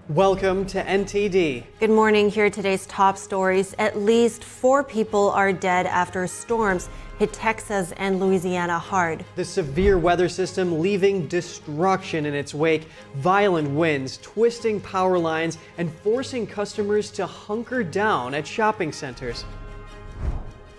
Welcome to NTD. Good morning. Here are today's top stories. At least 4 people are dead after storms hit Texas and Louisiana hard. The severe weather system leaving destruction in its wake, violent winds, twisting power lines, and forcing customers to hunker down at shopping centers.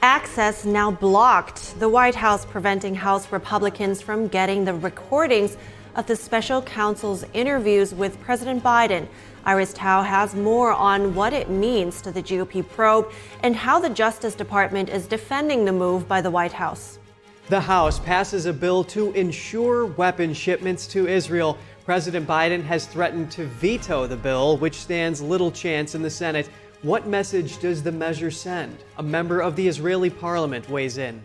Access now blocked. The White House preventing House Republicans from getting the recordings of the special counsel's interviews with President Biden. Iris Tao has more on what it means to the GOP probe and how the Justice Department is defending the move by the White House. The House passes a bill to ensure weapon shipments to Israel. President Biden has threatened to veto the bill, which stands little chance in the Senate. What message does the measure send? A member of the Israeli parliament weighs in.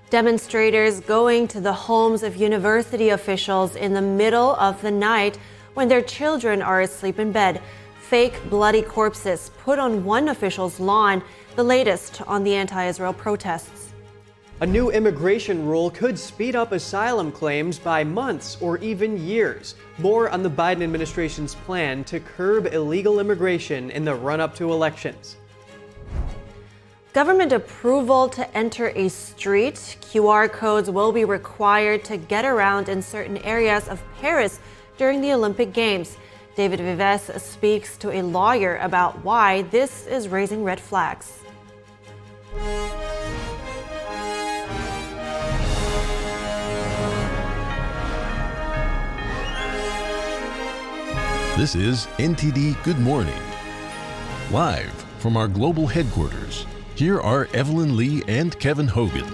Demonstrators going to the homes of university officials in the middle of the night when their children are asleep in bed. Fake bloody corpses put on one official's lawn, the latest on the anti-Israel protests. A new immigration rule could speed up asylum claims by months or even years. More on the Biden administration's plan to curb illegal immigration in the run-up to elections. Government approval to enter a street. QR codes will be required to get around in certain areas of Paris during the Olympic Games. David Vives speaks to a lawyer about why this is raising red flags. This is NTD Good Morning. Live from our global headquarters, here are Evelyn Lee and Kevin Hogan.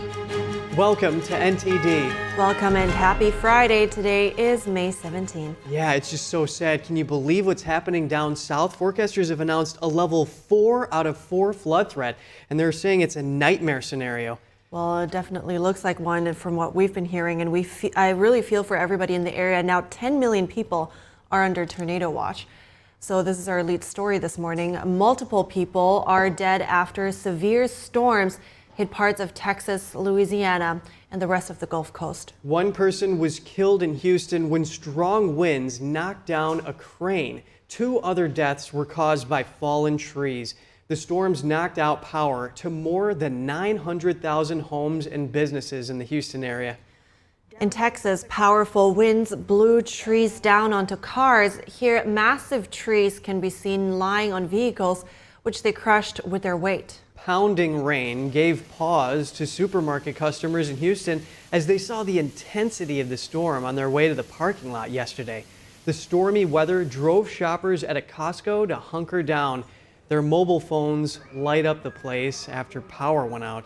Welcome to NTD. Welcome and happy Friday. Today is May 17th. Yeah, it's just so sad. Can you believe what's happening down south? Forecasters have announced a level 4 out of 4 flood threat, and they're saying it's a nightmare scenario. Well, it definitely looks like one from what we've been hearing, and I really feel for everybody in the area. Now, 10 million people are under tornado watch. So this is our lead story this morning. Multiple people are dead after severe storms hit parts of Texas, Louisiana, and the rest of the Gulf Coast. One person was killed in Houston when strong winds knocked down a crane. 2 other deaths were caused by fallen trees. The storms knocked out power to more than 900,000 homes and businesses in the Houston area. In Texas, powerful winds blew trees down onto cars. Here, massive trees can be seen lying on vehicles, which they crushed with their weight. Pounding rain gave pause to supermarket customers in Houston as they saw the intensity of the storm on their way to the parking lot yesterday. The stormy weather drove shoppers at a Costco to hunker down. Their mobile phones light up the place after power went out.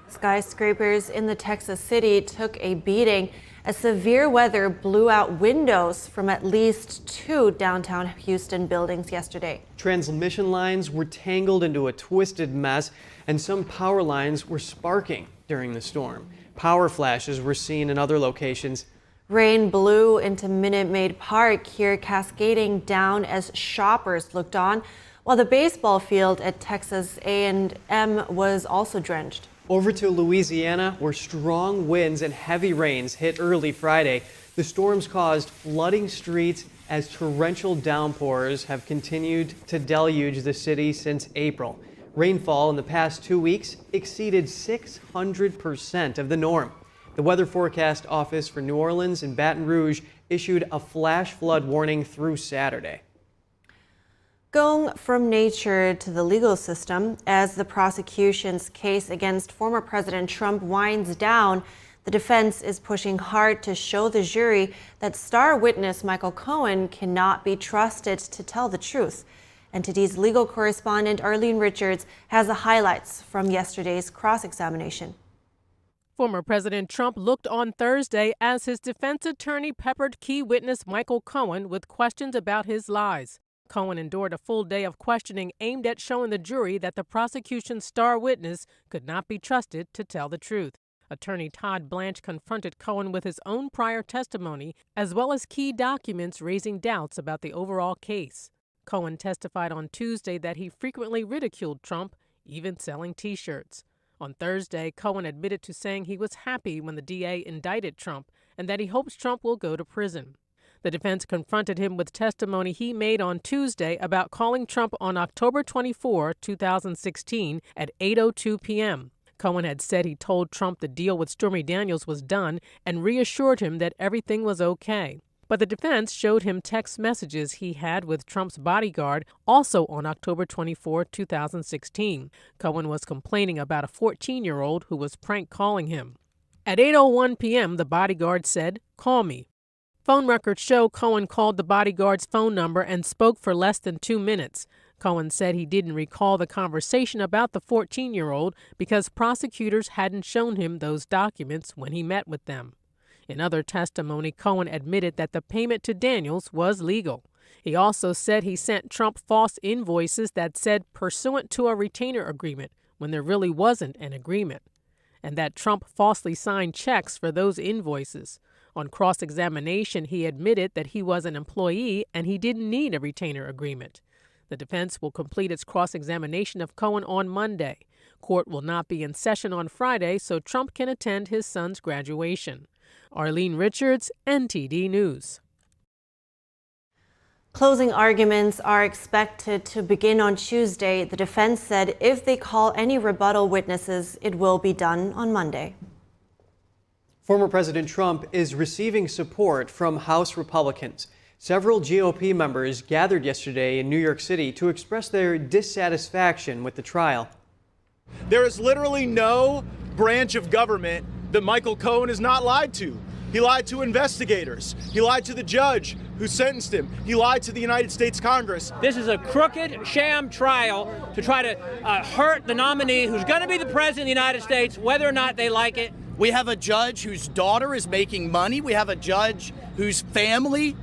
Skyscrapers in the Texas city took a beating as severe weather blew out windows from at least 2 downtown Houston buildings yesterday. Transmission lines were tangled into a twisted mess, and some power lines were sparking during the storm. Power flashes were seen in other locations. Rain blew into Minute Maid Park here, cascading down as shoppers looked on, while the baseball field at Texas A&M was also drenched. Over to Louisiana, where strong winds and heavy rains hit early Friday. The storms caused flooding streets as torrential downpours have continued to deluge the city since April. Rainfall in the past 2 weeks exceeded 600% of the norm. The Weather Forecast Office for New Orleans and Baton Rouge issued a flash flood warning through Saturday. Going from nature to the legal system, as the prosecution's case against former President Trump winds down, the defense is pushing hard to show the jury that star witness Michael Cohan cannot be trusted to tell the truth. NTD's legal correspondent Arlene Richards has the highlights from yesterday's cross-examination. Former President Trump looked on Thursday as his defense attorney peppered key witness Michael Cohan with questions about his lies. Cohan endured a full day of questioning aimed at showing the jury that the prosecution's star witness could not be trusted to tell the truth. Attorney Todd Blanche confronted Cohan with his own prior testimony, as well as key documents raising doubts about the overall case. Cohan testified on Tuesday that he frequently ridiculed Trump, even selling T-shirts. On Thursday, Cohan admitted to saying he was happy when the DA indicted Trump and that he hopes Trump will go to prison. The defense confronted him with testimony he made on Tuesday about calling Trump on October 24, 2016 at 8:02 p.m. Cohan had said he told Trump the deal with Stormy Daniels was done and reassured him that everything was okay. But the defense showed him text messages he had with Trump's bodyguard also on October 24, 2016. Cohan was complaining about a 14-year-old who was prank calling him. At 8:01 p.m., the bodyguard said, "Call me." Phone records show Cohan called the bodyguard's phone number and spoke for less than 2 minutes. Cohan said he didn't recall the conversation about the 14-year-old because prosecutors hadn't shown him those documents when he met with them. In other testimony, Cohan admitted that the payment to Daniels was legal. He also said he sent Trump false invoices that said pursuant to a retainer agreement when there really wasn't an agreement, and that Trump falsely signed checks for those invoices. On cross-examination, he admitted that he was an employee and he didn't need a retainer agreement. The defense will complete its cross-examination of Cohan on Monday. Court will not be in session on Friday, so Trump can attend his son's graduation. Arlene Richards, NTD News. Closing arguments are expected to begin on Tuesday. The defense said if they call any rebuttal witnesses, it will be done on Monday. Former President Trump is receiving support from House Republicans. Several GOP members gathered yesterday in New York City to express their dissatisfaction with the trial. There is literally no branch of government that Michael Cohen has not lied to. He lied to investigators. He lied to the judge who sentenced him. He lied to the United States Congress. This is a crooked sham trial to try to hurt the nominee who's going to be the president of the United States, whether or not they like it. We have a judge whose daughter is making money. We have a judge whose family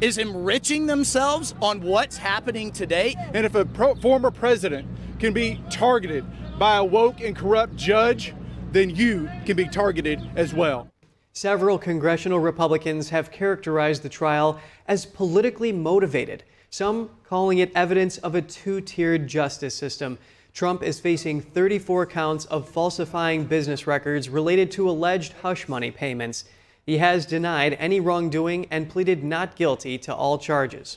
is enriching themselves on what's happening today. And if a former president can be targeted by a woke and corrupt judge, then you can be targeted as well. Several congressional Republicans have characterized the trial as politically motivated, some calling it evidence of a two-tiered justice system. Trump is facing 34 counts of falsifying business records related to alleged hush money payments. He has denied any wrongdoing and pleaded not guilty to all charges.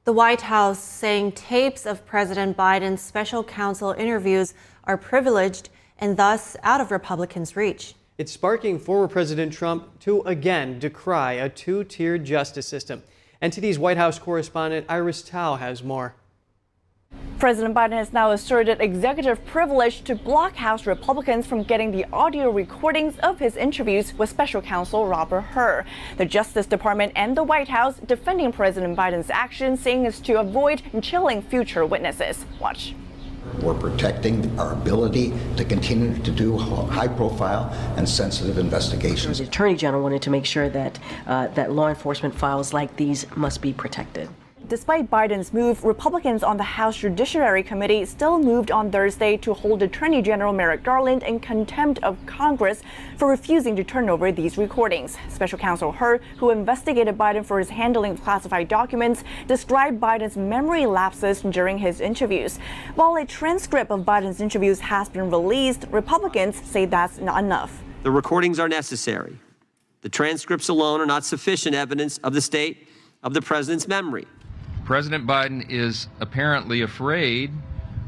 The White House saying tapes of President Biden's special counsel interviews are privileged and thus out of Republicans' reach. It's sparking former President Trump to again decry a two-tiered justice system. NTD's White House correspondent Iris Tao has more. President Biden has now asserted executive privilege to block House Republicans from getting the audio recordings of his interviews with special counsel Robert Hur. The Justice Department and the White House defending President Biden's actions, saying it's to avoid chilling future witnesses. Watch. We're protecting our ability to continue to do high-profile and sensitive investigations. The Attorney General wanted to make sure that that law enforcement files like these must be protected. Despite Biden's move, Republicans on the House Judiciary Committee still moved on Thursday to hold Attorney General Merrick Garland in contempt of Congress for refusing to turn over these recordings. Special Counsel Hur, who investigated Biden for his handling of classified documents, described Biden's memory lapses during his interviews. While a transcript of Biden's interviews has been released, Republicans say that's not enough. The recordings are necessary. The transcripts alone are not sufficient evidence of the state of the president's memory. President Biden is apparently afraid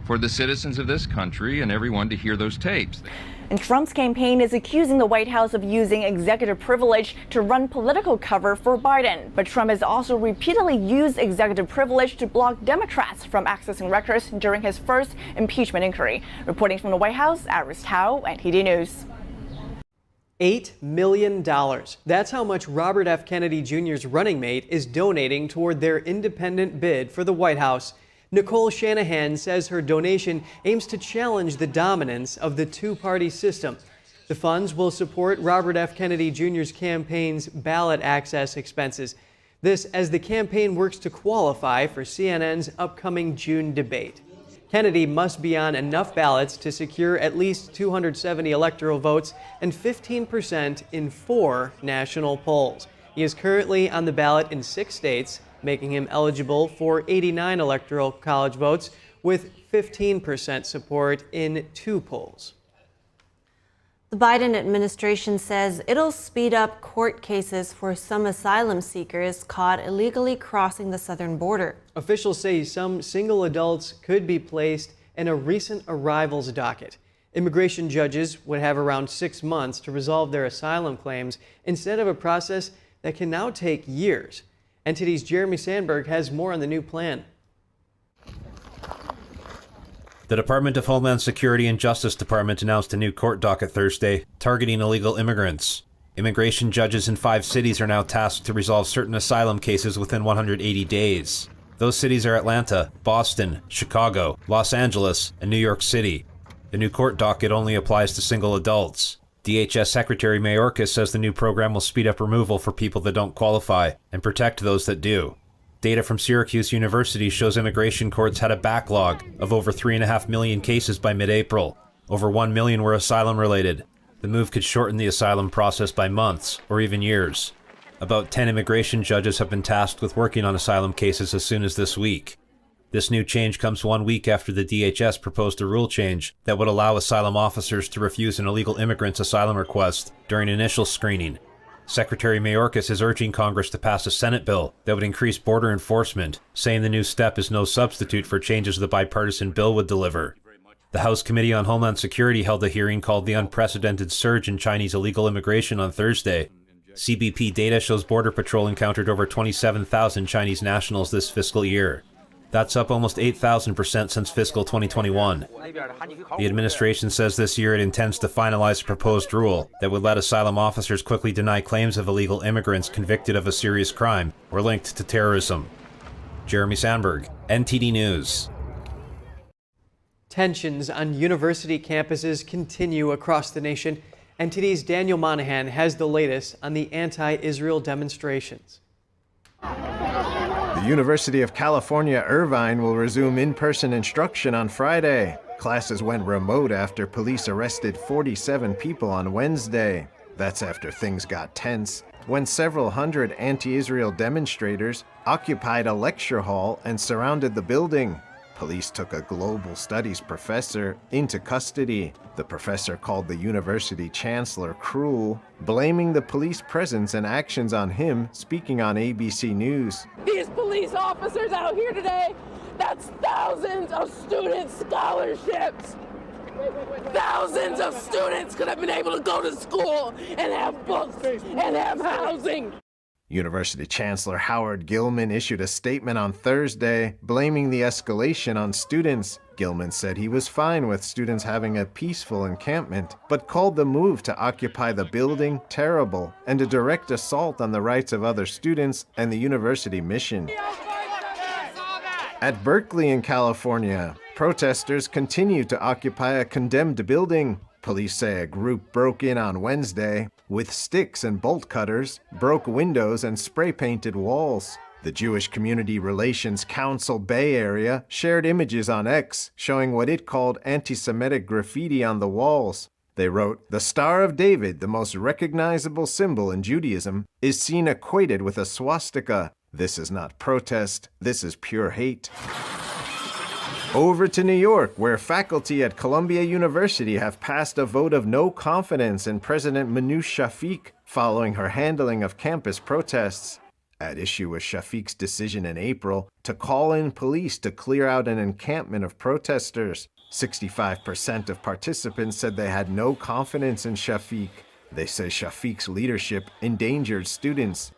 for the citizens of this country and everyone to hear those tapes. And Trump's campaign is accusing the White House of using executive privilege to run political cover for Biden. But Trump has also repeatedly used executive privilege to block Democrats from accessing records during his first impeachment inquiry. Reporting from the White House, Iris Tao, NTD News. $8 million. That's how much Robert F. Kennedy Jr.'s running mate is donating toward their independent bid for the White House. Nicole Shanahan says her donation aims to challenge the dominance of the two-party system. The funds will support Robert F. Kennedy Jr.'s campaign's ballot access expenses. This as the campaign works to qualify for CNN's upcoming June debate. Kennedy must be on enough ballots to secure at least 270 electoral votes and 15% in 4 national polls. He is currently on the ballot in 6 states, making him eligible for 89 electoral college votes with 15% support in 2 polls. The Biden administration says it'll speed up court cases for some asylum seekers caught illegally crossing the southern border. Officials say some single adults could be placed in a recent arrivals docket. Immigration judges would have around 6 months to resolve their asylum claims instead of a process that can now take years. NTD's Jeremy Sandberg has more on the new plan. The Department of Homeland Security and Justice Department announced a new court docket Thursday, targeting illegal immigrants. Immigration judges in 5 cities are now tasked to resolve certain asylum cases within 180 days. Those cities are Atlanta, Boston, Chicago, Los Angeles, and New York City. The new court docket only applies to single adults. DHS Secretary Mayorkas says the new program will speed up removal for people that don't qualify and protect those that do. Data from Syracuse University shows immigration courts had a backlog of over 3.5 million cases by mid-April. Over 1 million were asylum-related. The move could shorten the asylum process by months or even years. About 10 immigration judges have been tasked with working on asylum cases as soon as this week. This new change comes 1 week after the DHS proposed a rule change that would allow asylum officers to refuse an illegal immigrant's asylum request during initial screening. Secretary Mayorkas is urging Congress to pass a Senate bill that would increase border enforcement, saying the new step is no substitute for changes the bipartisan bill would deliver. The House Committee on Homeland Security held a hearing called the Unprecedented Surge in Chinese Illegal Immigration on Thursday. CBP data shows Border Patrol encountered over 27,000 Chinese nationals this fiscal year. That's up almost 8,000% since fiscal 2021. The administration says this year it intends to finalize a proposed rule that would let asylum officers quickly deny claims of illegal immigrants convicted of a serious crime or linked to terrorism. Jeremy Sandberg, NTD News. Tensions on university campuses continue across the nation. NTD's Daniel Monahan has the latest on the anti-Israel demonstrations. The University of California, Irvine will resume in-person instruction on Friday. Classes went remote after police arrested 47 people on Wednesday. That's after things got tense when several hundred anti-Israel demonstrators occupied a lecture hall and surrounded the building. Police took a global studies professor into custody. The professor called the university chancellor cruel, blaming the police presence and actions on him, speaking on ABC News. These police officers out here today, that's thousands of student scholarships. Thousands of students could have been able to go to school and have books and have housing. University Chancellor Howard Gilman issued a statement on Thursday, blaming the escalation on students. Gilman said he was fine with students having a peaceful encampment, but called the move to occupy the building terrible and a direct assault on the rights of other students and the university mission. At Berkeley in California, protesters continue to occupy a condemned building. Police say a group broke in on Wednesday with sticks and bolt cutters, broke windows and spray-painted walls. The Jewish Community Relations Council Bay Area shared images on X showing what it called anti-Semitic graffiti on the walls. They wrote, "The Star of David, the most recognizable symbol in Judaism, is seen equated with a swastika. This is not protest, this is pure hate." Over to New York, where faculty at Columbia University have passed a vote of no confidence in President Manoush Shafik following her handling of campus protests. At issue was Shafik's decision in April to call in police to clear out an encampment of protesters. 65% of participants said they had no confidence in Shafik. They say Shafik's leadership endangered students.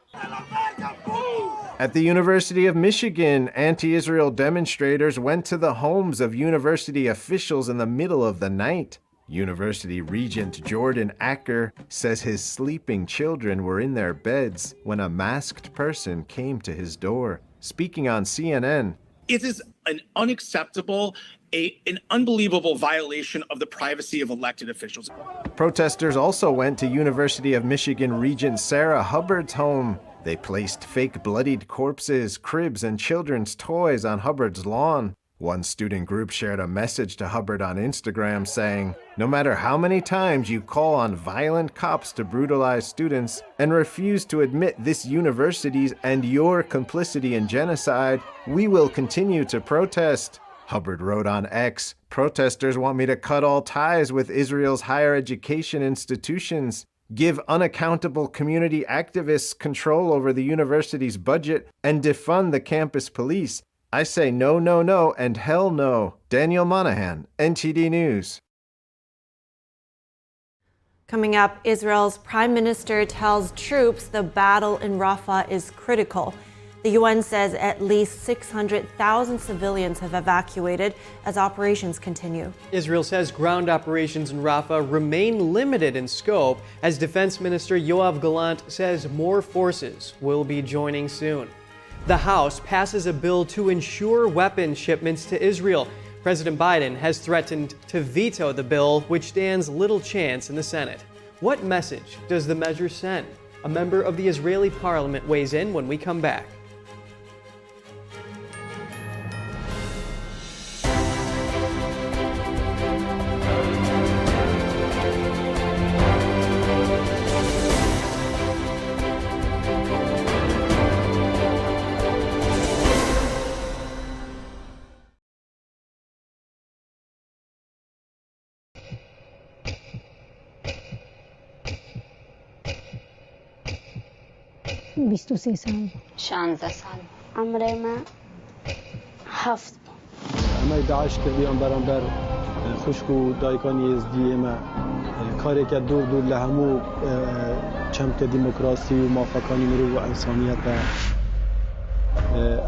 At the University of Michigan, anti-Israel demonstrators went to the homes of university officials in the middle of the night. University Regent Jordan Acker says his sleeping children were in their beds when a masked person came to his door. Speaking on CNN, "It is an unacceptable, an unbelievable violation of the privacy of elected officials." Protesters also went to University of Michigan Regent Sarah Hubbard's home. They placed fake bloodied corpses, cribs, and children's toys on Hubbard's lawn. One student group shared a message to Hubbard on Instagram saying, "No matter how many times you call on violent cops to brutalize students and refuse to admit this university's and your complicity in genocide, we will continue to protest." Hubbard wrote on X, "Protesters want me to cut all ties with Israel's higher education institutions, give unaccountable community activists control over the university's budget, and defund the campus police. I say no, no, no, and hell no." Daniel Monahan, NTD News. Coming up, Israel's prime minister tells troops the battle in Rafah is critical. The UN says at least 600,000 civilians have evacuated as operations continue. Israel says ground operations in Rafah remain limited in scope as Defense Minister Yoav Gallant says more forces will be joining soon. The House passes a bill to ensure weapons shipments to Israel. President Biden has threatened to veto the bill, which stands little chance in the Senate. What message does the measure send? A member of the Israeli parliament weighs in when we come back. بیست و سه سال 16 سال عمري ما هفت اما داعش کردی آن برانبر خشک و دایکانی ازدی ما کاری که دور دور لهمو چمک دموکراسی و موافقانی مرو و انسانیت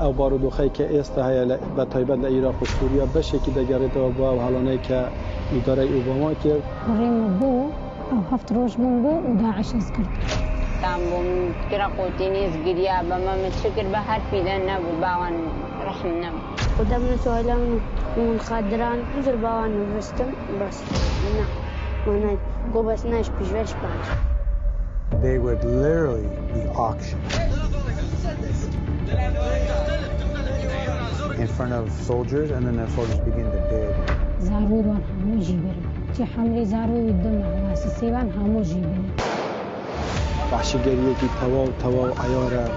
او بارودوخی که است های به تایبت لعراق و سوریه بشه که دگرت و با حالانه که اداره اوباما کرد بریم بو او هفت روز من بو و داعش از کرد تامبوم كرا قوتينيز قريا بما متشكر بحر في ذا نبو باوان رحم نبو قدامنا سؤالان من خادران نزل باوان نفستم بس نا قوبس ناش بجوش باش. They would literally be auctioned in front of soldiers, and then the soldiers begin to bid. زارودوان همو جيبري تي حملي زارود الدم واسسيوان همو جيبري وحشیگریه که توا عیاره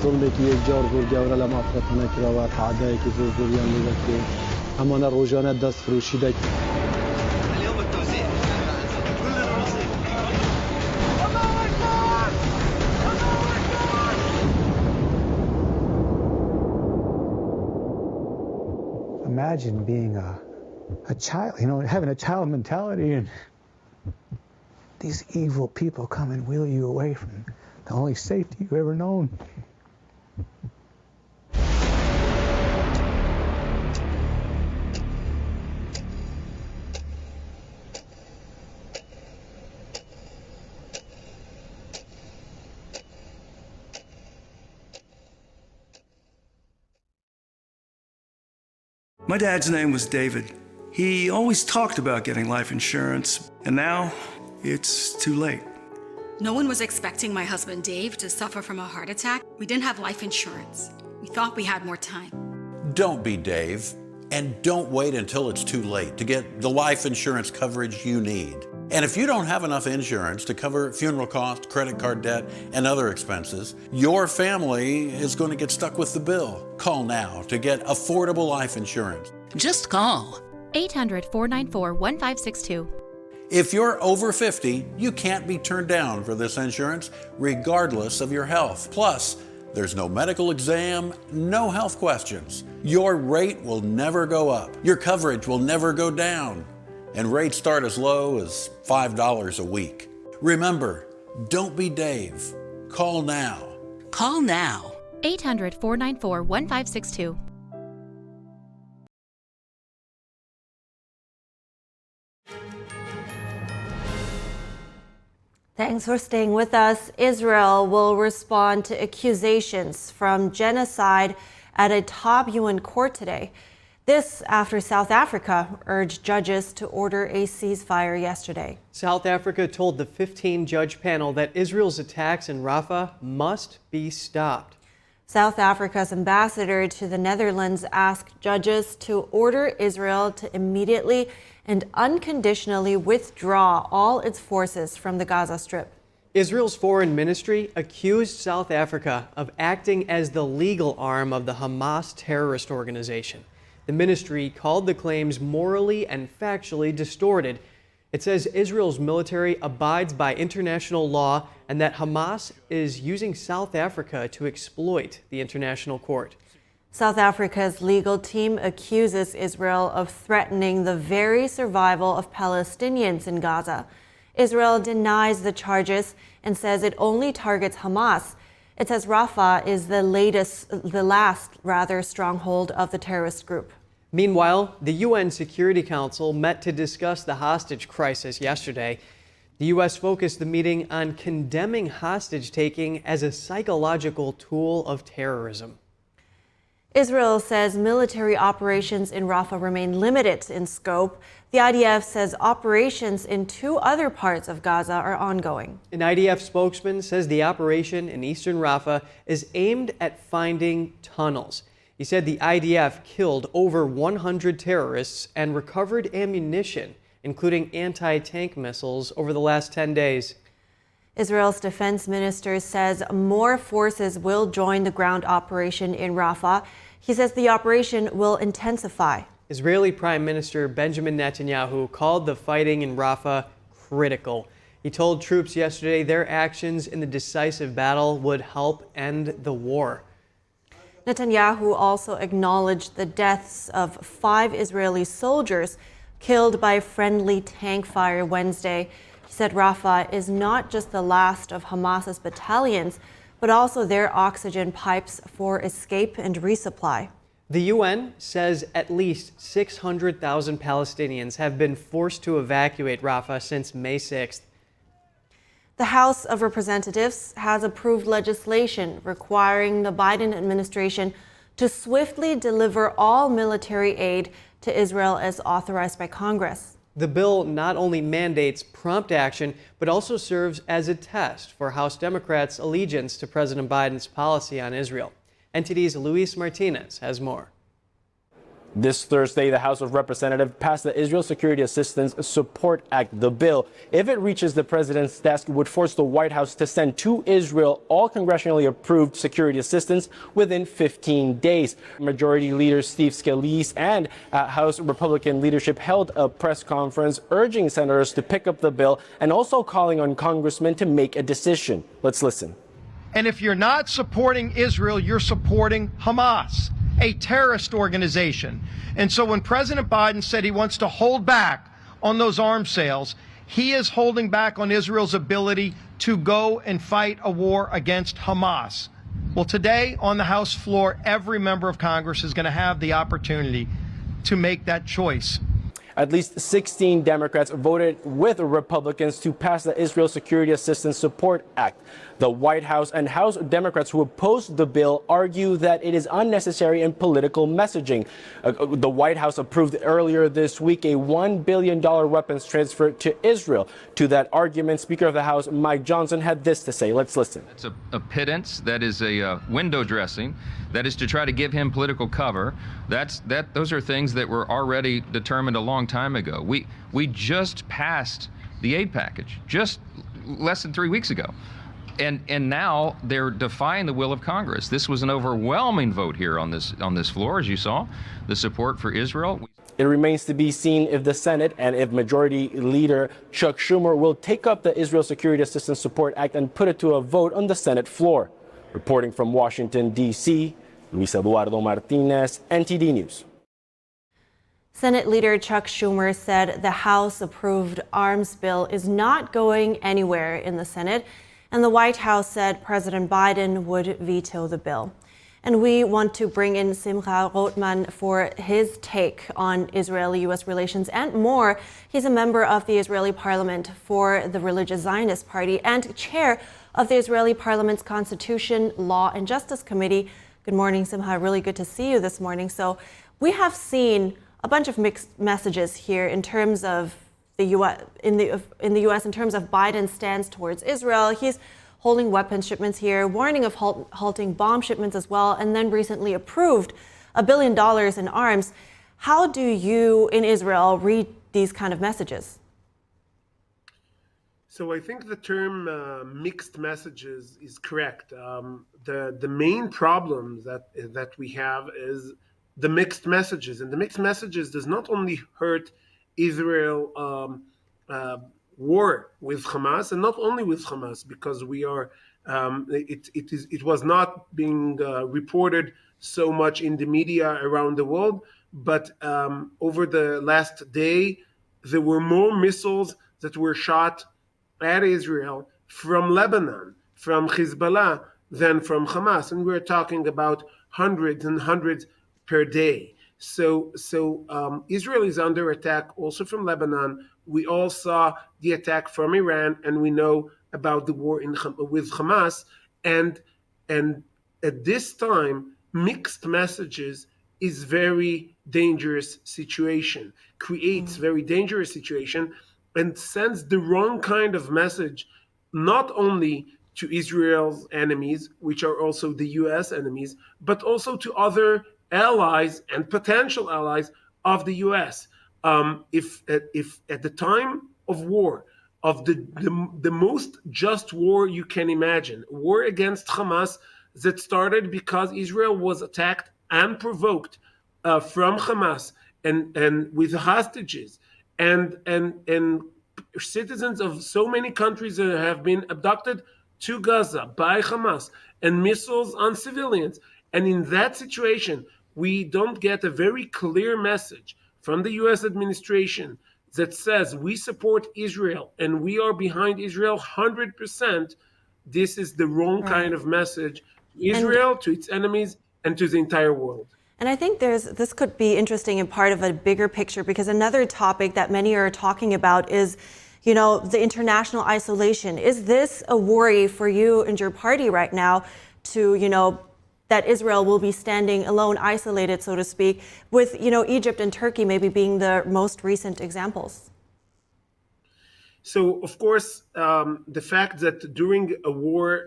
ظلمی که یک جار زور گوره لما افرط نکره و تعدایی که زور زوریان میده که همانه روزانه دست فروشیده. Imagine being a child, you know, having a child mentality and these evil people come and wheel you away from the only safety you've ever known. My dad's name was David. He always talked about getting life insurance, and now it's too late. No one was expecting my husband Dave to suffer from a heart attack. We didn't have life insurance. We thought we had more time. Don't be Dave, and don't wait until it's too late to get the life insurance coverage you need. And if you don't have enough insurance to cover funeral costs, credit card debt, and other expenses, your family is going to get stuck with the bill. Call now to get affordable life insurance. Just call 800-494-1562. If you're over 50, you can't be turned down for this insurance, regardless of your health. Plus, there's no medical exam, no health questions. Your rate will never go up. Your coverage will never go down. And rates start as low as $5 a week. Remember, don't be Dave. Call now. Call now. 800-494-1562. Thanks for staying with us. Israel will respond to accusations from genocide at a top UN court today. This after South Africa urged judges to order a ceasefire yesterday. South Africa told the 15-judge panel that Israel's attacks in Rafah must be stopped. South Africa's ambassador to the Netherlands asked judges to order Israel to immediately and unconditionally withdraw all its forces from the Gaza Strip. Israel's foreign ministry accused South Africa of acting as the legal arm of the Hamas terrorist organization. The ministry called the claims morally and factually distorted. It says Israel's military abides by international law and that Hamas is using South Africa to exploit the international court. South Africa's legal team accuses Israel of threatening the very survival of Palestinians in Gaza. Israel denies the charges and says it only targets Hamas. It says Rafah is the last stronghold of the terrorist group. Meanwhile, the UN Security Council met to discuss the hostage crisis yesterday. The U.S. focused the meeting on condemning hostage-taking as a psychological tool of terrorism. Israel says military operations in Rafah remain limited in scope. The IDF says operations in 2 other parts of Gaza are ongoing. An IDF spokesman says the operation in eastern Rafah is aimed at finding tunnels. He said the IDF killed over 100 terrorists and recovered ammunition, including anti-tank missiles, over the last 10 days. Israel's defense minister says more forces will join the ground operation in Rafah. He says the operation will intensify. Israeli Prime Minister Benjamin Netanyahu called the fighting in Rafah critical. He told troops yesterday their actions in the decisive battle would help end the war. Netanyahu also acknowledged the deaths of 5 Israeli soldiers killed by friendly tank fire Wednesday. He said Rafah is not just the last of Hamas's battalions, but also their oxygen pipes for escape and resupply. The UN says at least 600,000 Palestinians have been forced to evacuate Rafah since May 6th. The House of Representatives has approved legislation requiring the Biden administration to swiftly deliver all military aid to Israel as authorized by Congress. The bill not only mandates prompt action, but also serves as a test for House Democrats' allegiance to President Biden's policy on Israel. NTD's Luis Martinez has more. This Thursday, the House of Representatives passed the Israel Security Assistance Support Act. The bill, if it reaches the president's desk, would force the White House to send to Israel all congressionally approved security assistance within 15 days. Majority Leader Steve Scalise and House Republican leadership held a press conference urging senators to pick up the bill and also calling on congressmen to make a decision. Let's listen. And if you're not supporting Israel, you're supporting Hamas, a terrorist organization. And so when President Biden said he wants to hold back on those arms sales, he is holding back on Israel's ability to go and fight a war against Hamas. Well, today on the House floor, every member of Congress is going to have the opportunity to make that choice. At least 16 Democrats voted with Republicans to pass the Israel Security Assistance Support Act. The White House and House Democrats who opposed the bill argue that it is unnecessary and political messaging. The White House approved earlier this week a $1 billion weapons transfer to Israel. To that argument, Speaker of the House Mike Johnson had this to say. Let's listen. It's a pittance. That is a window dressing. That is to try to give him political cover. Those are things that were already determined a long time ago. We just passed the aid package just less than 3 weeks ago. And now they're defying the will of Congress. This was an overwhelming vote here on this floor, as you saw, the support for Israel. It remains to be seen if the Senate and if Majority Leader Chuck Schumer will take up the Israel Security Assistance Support Act and put it to a vote on the Senate floor. Reporting from Washington, D.C., Luis Eduardo Martinez, NTD News. Senate Leader Chuck Schumer said the House-approved arms bill is not going anywhere in the Senate, and the White House said President Biden would veto the bill. And we want to bring in Simcha Rothman for his take on Israeli-U.S. relations and more. He's a member of the Israeli Parliament for the Religious Zionist Party and chair of the Israeli Parliament's Constitution, Law, and Justice Committee. Good morning, Simcha. Really good to see you this morning. So we have seen a bunch of mixed messages here in terms of the U.S. in the U.S. in terms of Biden's stance towards Israel. He's holding weapons shipments here, warning of halting bomb shipments as well, and then recently approved $1 billion in arms. How do you in Israel read these kind of messages? So I think the term mixed messages is correct. The main problem that we have is the mixed messages. And the mixed messages does not only hurt Israel war with Hamas, and not only with Hamas, because we are it was not being reported so much in the media around the world, but over the last day there were more missiles that were shot at Israel from Lebanon, from Hezbollah, than from Hamas, and we're talking about hundreds and hundreds per day. So Israel is under attack also from Lebanon. We all saw the attack from Iran, and we know about the war with Hamas. And at this time, mixed messages is very dangerous situation, creates very dangerous situation, and sends the wrong kind of message, not only to Israel's enemies, which are also the U.S. enemies, but also to other allies and potential allies of the U.S. If at the time of war, of the most just war you can imagine, war against Hamas that started because Israel was attacked and provoked from Hamas and with hostages and citizens of so many countries that have been abducted to Gaza by Hamas and missiles on civilians. And in that situation, we don't get a very clear message from the U.S. administration that says we support Israel and we are behind Israel 100%. This is the wrong kind of message to Israel, to its enemies, and to the entire world. And I think this could be interesting and part of a bigger picture, because another topic that many are talking about is, the international isolation. Is this a worry for you and your party right now to, that Israel will be standing alone, isolated, so to speak, with, Egypt and Turkey maybe being the most recent examples? So, of course, the fact that during a war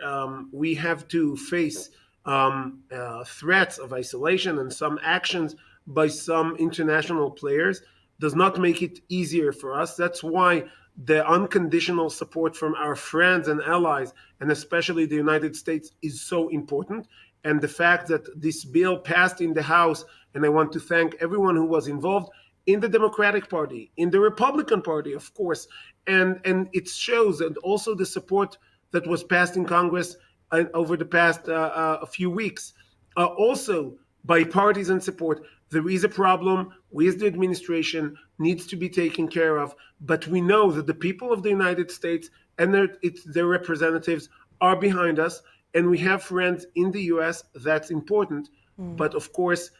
we have to face threats of isolation and some actions by some international players does not make it easier for us. That's why the unconditional support from our friends and allies, and especially the United States, is so important. And the fact that this bill passed in the House, and I want to thank everyone who was involved in the Democratic Party, in the Republican Party, of course, and it shows, and also the support that was passed in Congress over the past a few weeks, also bipartisan support. There is a problem with the administration, needs to be taken care of, but we know that the people of the United States and their representatives are behind us, and we have friends in the U.S. That's important. But of course,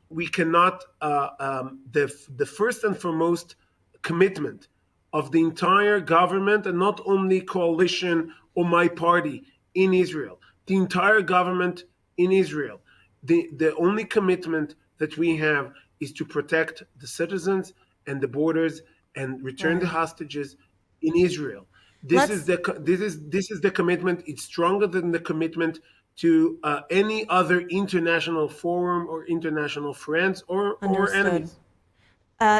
we cannot, the first and foremost commitment of the entire government, and not only coalition or my party in Israel, the entire government in Israel, the only commitment that we have is to protect the citizens and the borders and return the hostages in Israel. This is the commitment. It's stronger than the commitment to any other international forum or international friends or enemies.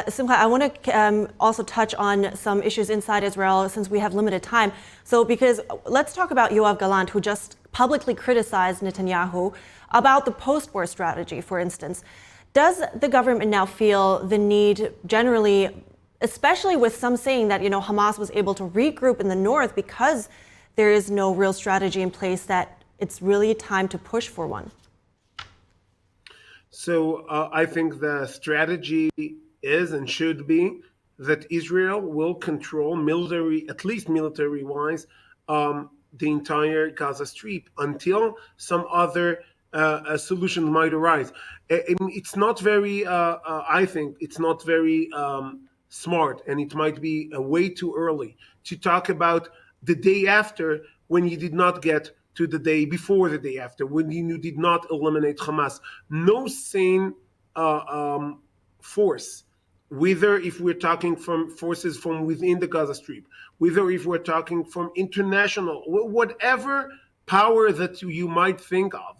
Simcha, I want to also touch on some issues inside Israel since we have limited time. So, because let's talk about Yoav Gallant, who just publicly criticized Netanyahu about the post-war strategy, for instance. Does the government now feel the need generally, especially with some saying that, Hamas was able to regroup in the north because there is no real strategy in place, that it's really time to push for one? So I think the strategy is and should be that Israel will control at least military-wise, the entire Gaza Strip until some other solution might arise. It's not very, I think, it's not very smart, and it might be way too early to talk about the day after when you did not get to the day before the day after, when you did not eliminate Hamas. No sane force, whether if we're talking from forces from within the Gaza Strip, whether if we're talking from international, whatever power that you might think of,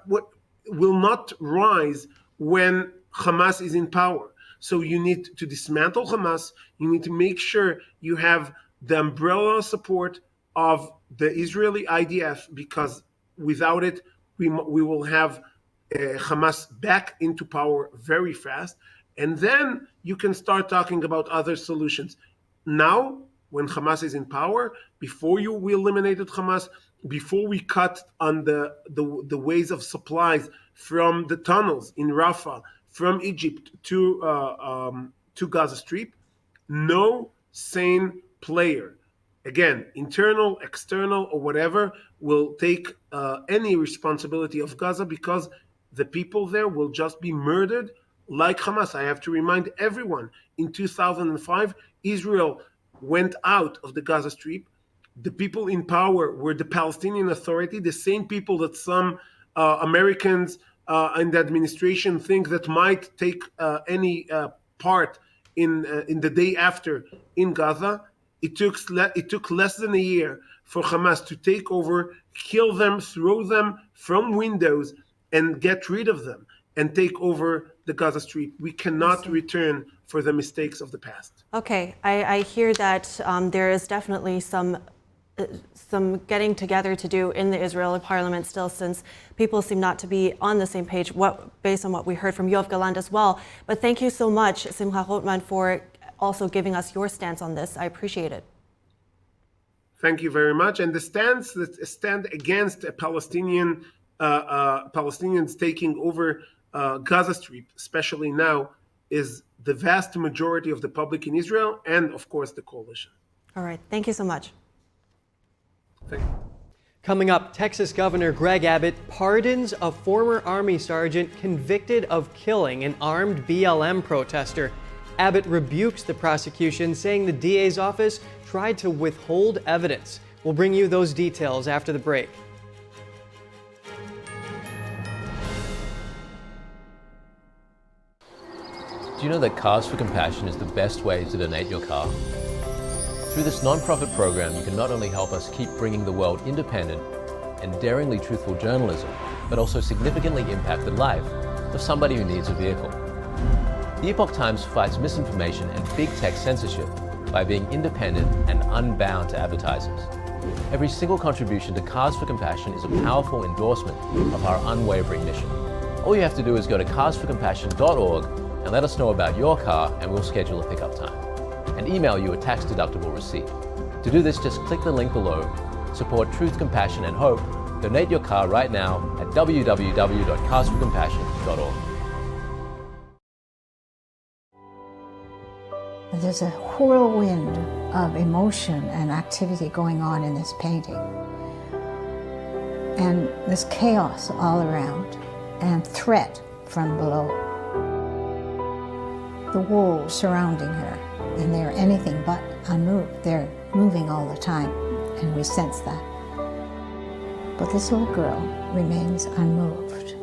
what will not rise when Hamas is in power. So you need to dismantle Hamas. You need to make sure you have the umbrella support of the Israeli IDF, because without it, we will have Hamas back into power very fast, and then you can start talking about other solutions. Now, when Hamas is in power, before we eliminated Hamas, before we cut on the ways of supplies from the tunnels in Rafah, from Egypt to Gaza Strip, no sane player, again, internal, external, or whatever, will take any responsibility of Gaza, because the people there will just be murdered like Hamas. I have to remind everyone, in 2005, Israel went out of the Gaza Strip. The people in power were the Palestinian Authority, the same people that some Americans in the administration think that might take any part in the day after in Gaza. It took less than a year for Hamas to take over, kill them, throw them from windows, and get rid of them and take over the Gaza Strip. We cannot return for the mistakes of the past. Okay, I hear that there is definitely some getting together to do in the Israeli parliament still, since people seem not to be on the same page, based on what we heard from Yoav Gallant as well. But thank you so much, Simcha Rotman, for also giving us your stance on this. I appreciate it. Thank you very much. And the stance that stand against Palestinians taking over Gaza Strip, especially now, is the vast majority of the public in Israel and, of course, the coalition. All right. Thank you so much. Thank you. Coming up, Texas Governor Greg Abbott pardons a former Army sergeant convicted of killing an armed BLM protester. Abbott rebukes the prosecution, saying the DA's office tried to withhold evidence. We'll bring you those details after the break. Do you know that Cars for Compassion is the best way to donate your car? Through this non-profit program, you can not only help us keep bringing the world independent and daringly truthful journalism, but also significantly impact the life of somebody who needs a vehicle. The Epoch Times fights misinformation and big tech censorship by being independent and unbound to advertisers. Every single contribution to Cars for Compassion is a powerful endorsement of our unwavering mission. All you have to do is go to carsforcompassion.org and let us know about your car, and we'll schedule a pickup time and email you a tax-deductible receipt. To do this, just click the link below, support truth, compassion, and hope. Donate your car right now at www.carsforcompassion.org. There's a whirlwind of emotion and activity going on in this painting. And there's chaos all around and threat from below. The walls surrounding her, and they're anything but unmoved. They're moving all the time, and we sense that. But this little girl remains unmoved.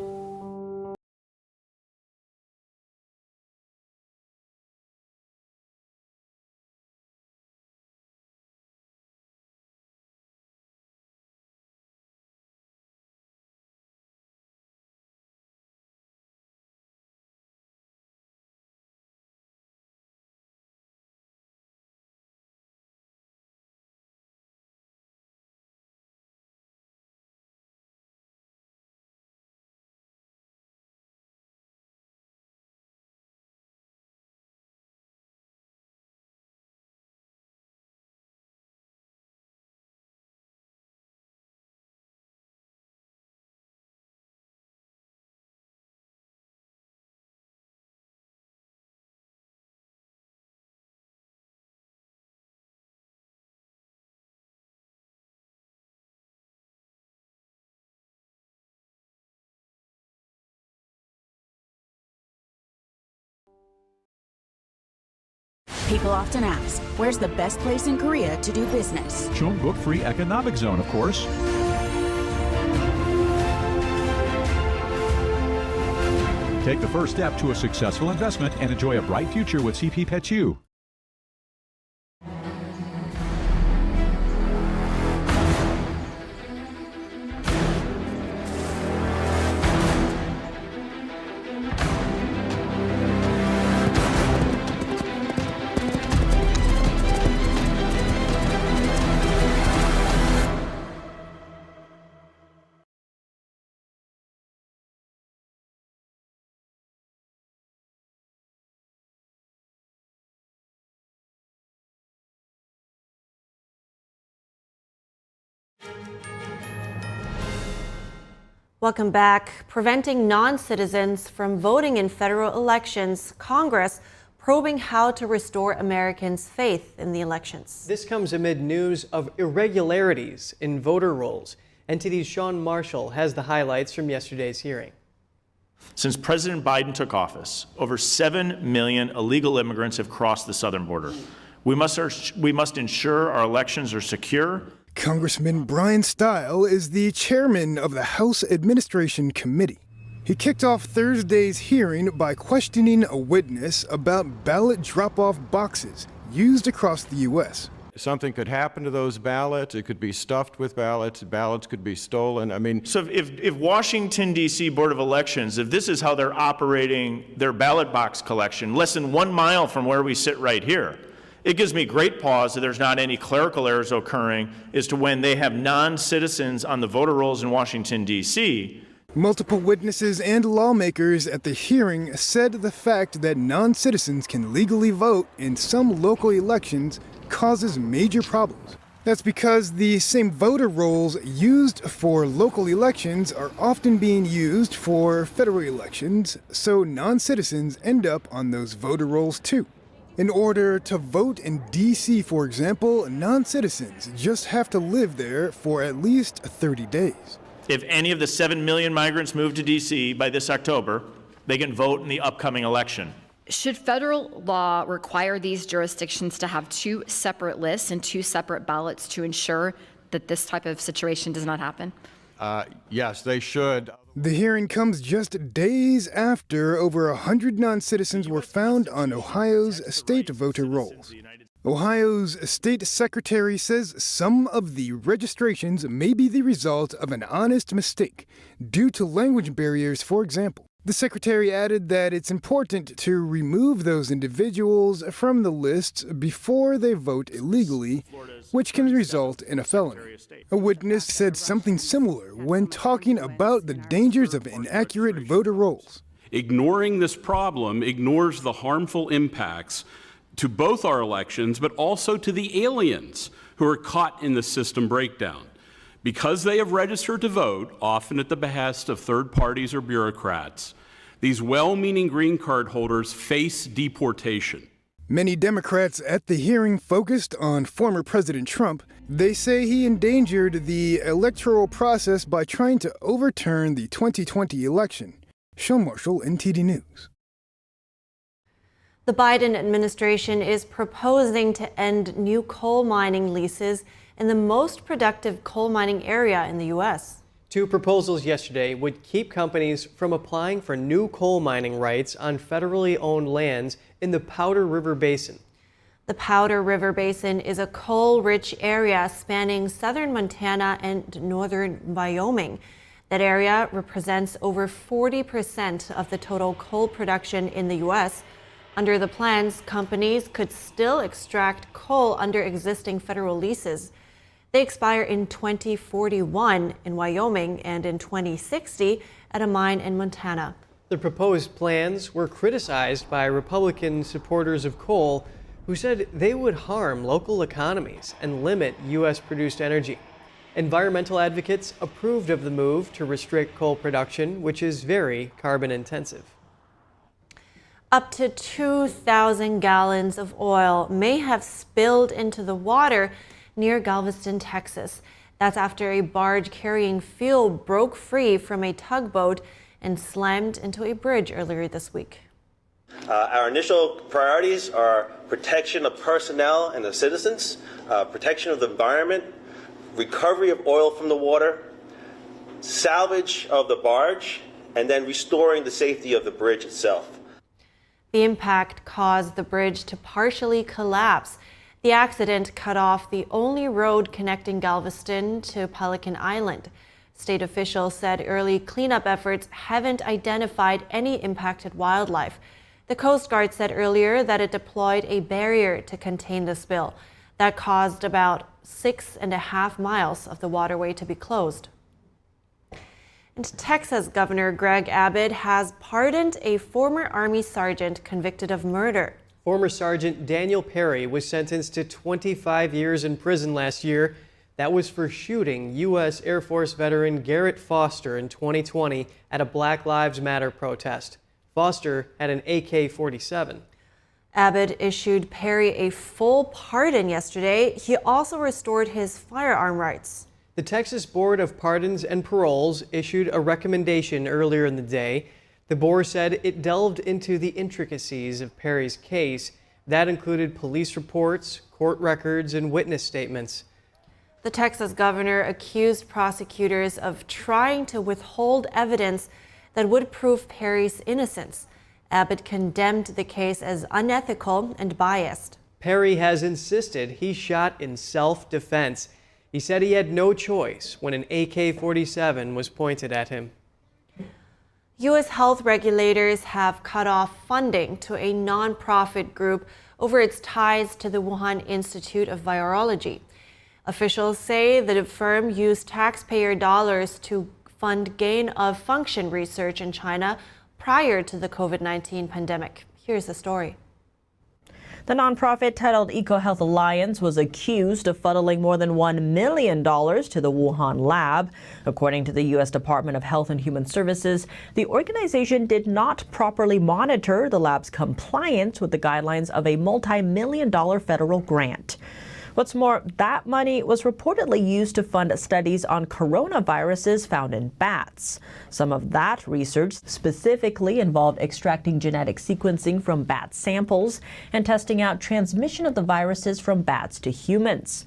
People often ask, where's the best place in Korea to do business? Chungbuk Free Economic Zone, of course. Take the first step to a successful investment and enjoy a bright future with CP Petchu. Welcome back. Preventing non-citizens from voting in federal elections, Congress probing how to restore Americans' faith in the elections. This comes amid news of irregularities in voter rolls. NTD's Sean Marshall has the highlights from yesterday's hearing. Since President Biden took office, over 7 million illegal immigrants have crossed the southern border. We must ensure our elections are secure. Congressman Brian Stile is the chairman of the House Administration Committee. He kicked off Thursday's hearing by questioning a witness about ballot drop-off boxes used across the U.S. Something could happen to those ballots. It could be stuffed with ballots. Ballots could be stolen. I mean, so if Washington, D.C. Board of Elections, if this is how they're operating their ballot box collection, less than 1 mile from where we sit right here, it gives me great pause that there's not any clerical errors occurring as to when they have non-citizens on the voter rolls in Washington, D.C. Multiple witnesses and lawmakers at the hearing said the fact that non-citizens can legally vote in some local elections causes major problems. That's because the same voter rolls used for local elections are often being used for federal elections, so non-citizens end up on those voter rolls too. In order to vote in D.C., for example, non-citizens just have to live there for at least 30 days. If any of the 7 million migrants move to D.C. by this October, they can vote in the upcoming election. Should federal law require these jurisdictions to have 2 separate lists and 2 separate ballots to ensure that this type of situation does not happen? Yes, they should. The hearing comes just days after over 100 non-citizens were found on Ohio's state voter rolls. Ohio's state secretary says some of the registrations may be the result of an honest mistake due to language barriers, for example. The secretary added that it's important to remove those individuals from the lists before they vote illegally, which can result in a felony. A witness said something similar when talking about the dangers of inaccurate voter rolls. Ignoring this problem ignores the harmful impacts to both our elections, but also to the aliens who are caught in the system breakdown. Because they have registered to vote, often at the behest of third parties or bureaucrats, these well-meaning green card holders face deportation. Many Democrats at the hearing focused on former President Trump. They say he endangered the electoral process by trying to overturn the 2020 election. Sean Marshall, NTD News. The Biden administration is proposing to end new coal mining leases in the most productive coal mining area in the U.S. 2 proposals yesterday would keep companies from applying for new coal mining rights on federally owned lands in the Powder River Basin. The Powder River Basin is a coal-rich area spanning southern Montana and northern Wyoming. That area represents over 40% of the total coal production in the U.S. Under the plans, companies could still extract coal under existing federal leases. They expire in 2041 in Wyoming and in 2060 at a mine in Montana. The proposed plans were criticized by Republican supporters of coal, who said they would harm local economies and limit U.S.-produced energy. Environmental advocates approved of the move to restrict coal production, which is very carbon-intensive. Up to 2,000 gallons of oil may have spilled into the water near Galveston, Texas. That's after a barge carrying fuel broke free from a tugboat and slammed into a bridge earlier this week. Our initial priorities are protection of personnel and the citizens, protection of the environment, recovery of oil from the water, salvage of the barge, and then restoring the safety of the bridge itself. The impact caused the bridge to partially collapse. The accident cut off the only road connecting Galveston to Pelican Island. State officials said early cleanup efforts haven't identified any impacted wildlife. The Coast Guard said earlier that it deployed a barrier to contain the spill. That caused about 6.5 miles of the waterway to be closed. And Texas Governor Greg Abbott has pardoned a former Army sergeant convicted of murder. Former Sergeant Daniel Perry was sentenced to 25 years in prison last year. That was for shooting U.S. Air Force veteran Garrett Foster in 2020 at a Black Lives Matter protest. Foster had an AK-47. Abbott issued Perry a full pardon yesterday. He also restored his firearm rights. The Texas Board of Pardons and Paroles issued a recommendation earlier in the day. The board said it delved into the intricacies of Perry's case. That included police reports, court records, and witness statements. The Texas governor accused prosecutors of trying to withhold evidence that would prove Perry's innocence. Abbott condemned the case as unethical and biased. Perry has insisted he shot in self-defense. He said he had no choice when an AK-47 was pointed at him. U.S. health regulators have cut off funding to a nonprofit group over its ties to the Wuhan Institute of Virology. Officials say that the firm used taxpayer dollars to fund gain-of-function research in China prior to the COVID-19 pandemic. Here's the story. The nonprofit titled EcoHealth Alliance was accused of funneling more than $1 million to the Wuhan lab. According to the U.S. Department of Health and Human Services, the organization did not properly monitor the lab's compliance with the guidelines of a multi-million-dollar federal grant. What's more, that money was reportedly used to fund studies on coronaviruses found in bats. Some of that research specifically involved extracting genetic sequencing from bat samples and testing out transmission of the viruses from bats to humans.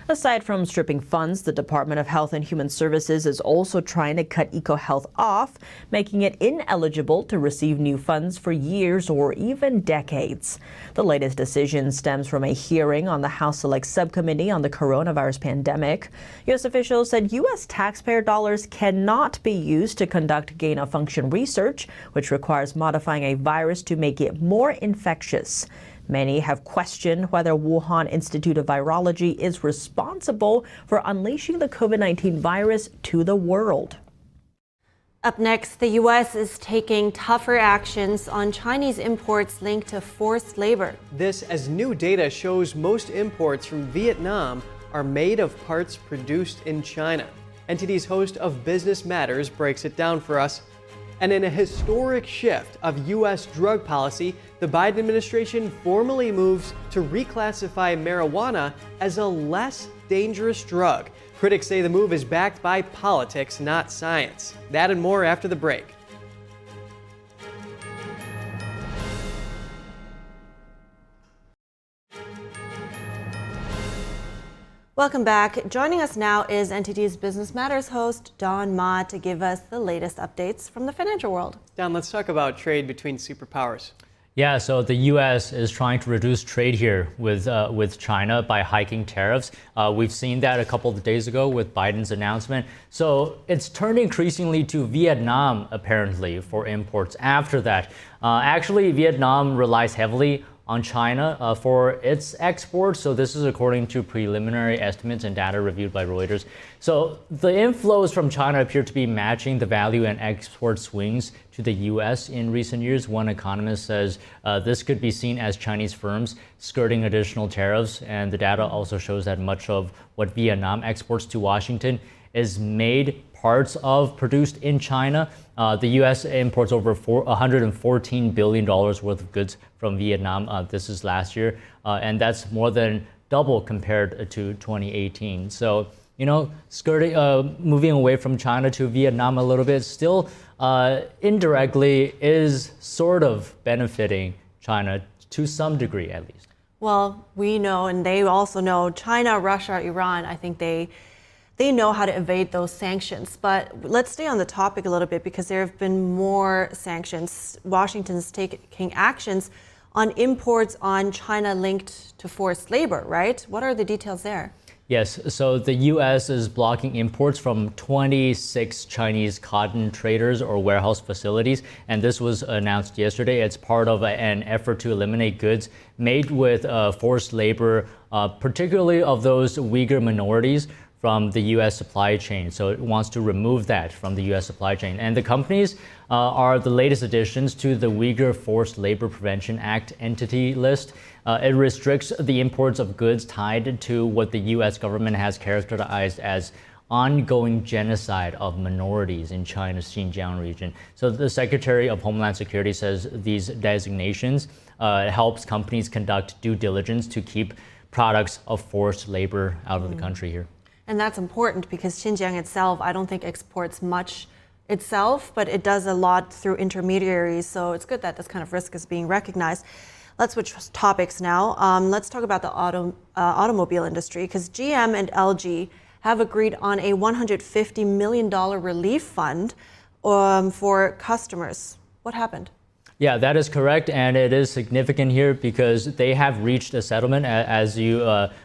Aside from stripping funds, the Department of Health and Human Services is also trying to cut EcoHealth off, making it ineligible to receive new funds for years or even decades. The latest decision stems from a hearing on the House Select Subcommittee on the coronavirus pandemic. U.S. officials said U.S. taxpayer dollars cannot be used to conduct gain-of-function research, which requires modifying a virus to make it more infectious. Many have questioned whether Wuhan Institute of Virology is responsible for unleashing the COVID-19 virus to the world. Up next, the U.S. is taking tougher actions on Chinese imports linked to forced labor. This as new data shows most imports from Vietnam are made of parts produced in China. NTD's host of Business Matters breaks it down for us. And in a historic shift of U.S. drug policy, the Biden administration formally moves to reclassify marijuana as a less dangerous drug. Critics say the move is backed by politics, not science. That and more after the break. Welcome back. Joining us now is NTD's Business Matters host, Don Ma, to give us the latest updates from the financial world. Don, let's talk about trade between superpowers. Yeah, so the U.S. is trying to reduce trade here with China by hiking tariffs. We've seen that a couple of days ago with Biden's announcement. So it's turned increasingly to Vietnam, apparently, for imports after that. Actually, Vietnam relies heavily on China for its exports. So this is according to preliminary estimates and data reviewed by Reuters. So the inflows from China appear to be matching the value and export swings to the U.S. in recent years. One economist says this could be seen as Chinese firms skirting additional tariffs. And the data also shows that much of what Vietnam exports to Washington is made parts of produced in China. The U.S. imports over $114 billion worth of goods from Vietnam. This is last year, and that's more than double compared to 2018. So, you know, moving away from China to Vietnam a little bit still indirectly is sort of benefiting China to some degree, at least. Well, we know, and they also know, China, Russia, Iran, I think they know how to evade those sanctions. But let's stay on the topic a little bit because there have been more sanctions. Washington's taking actions on imports on China linked to forced labor, right? What are the details there? Yes, so the U.S. is blocking imports from 26 Chinese cotton traders or warehouse facilities, and this was announced yesterday. It's part of an effort to eliminate goods made with forced labor, particularly of those Uyghur minorities, from the U.S. supply chain. So it wants to remove that from the U.S. supply chain. And the companies are the latest additions to the Uyghur Forced Labor Prevention Act entity list. It restricts the imports of goods tied to what the U.S. government has characterized as ongoing genocide of minorities in China's Xinjiang region. So the Secretary of Homeland Security says these designations helps companies conduct due diligence to keep products of forced labor out of the country here. And that's important because Xinjiang itself, I don't think exports much itself, but it does a lot through intermediaries. So it's good that this kind of risk is being recognized. Let's switch topics now. Let's talk about the automobile industry, because GM and LG have agreed on a $150 million relief fund for customers. What happened? Yeah, that is correct, and it is significant here because they have reached a settlement, as you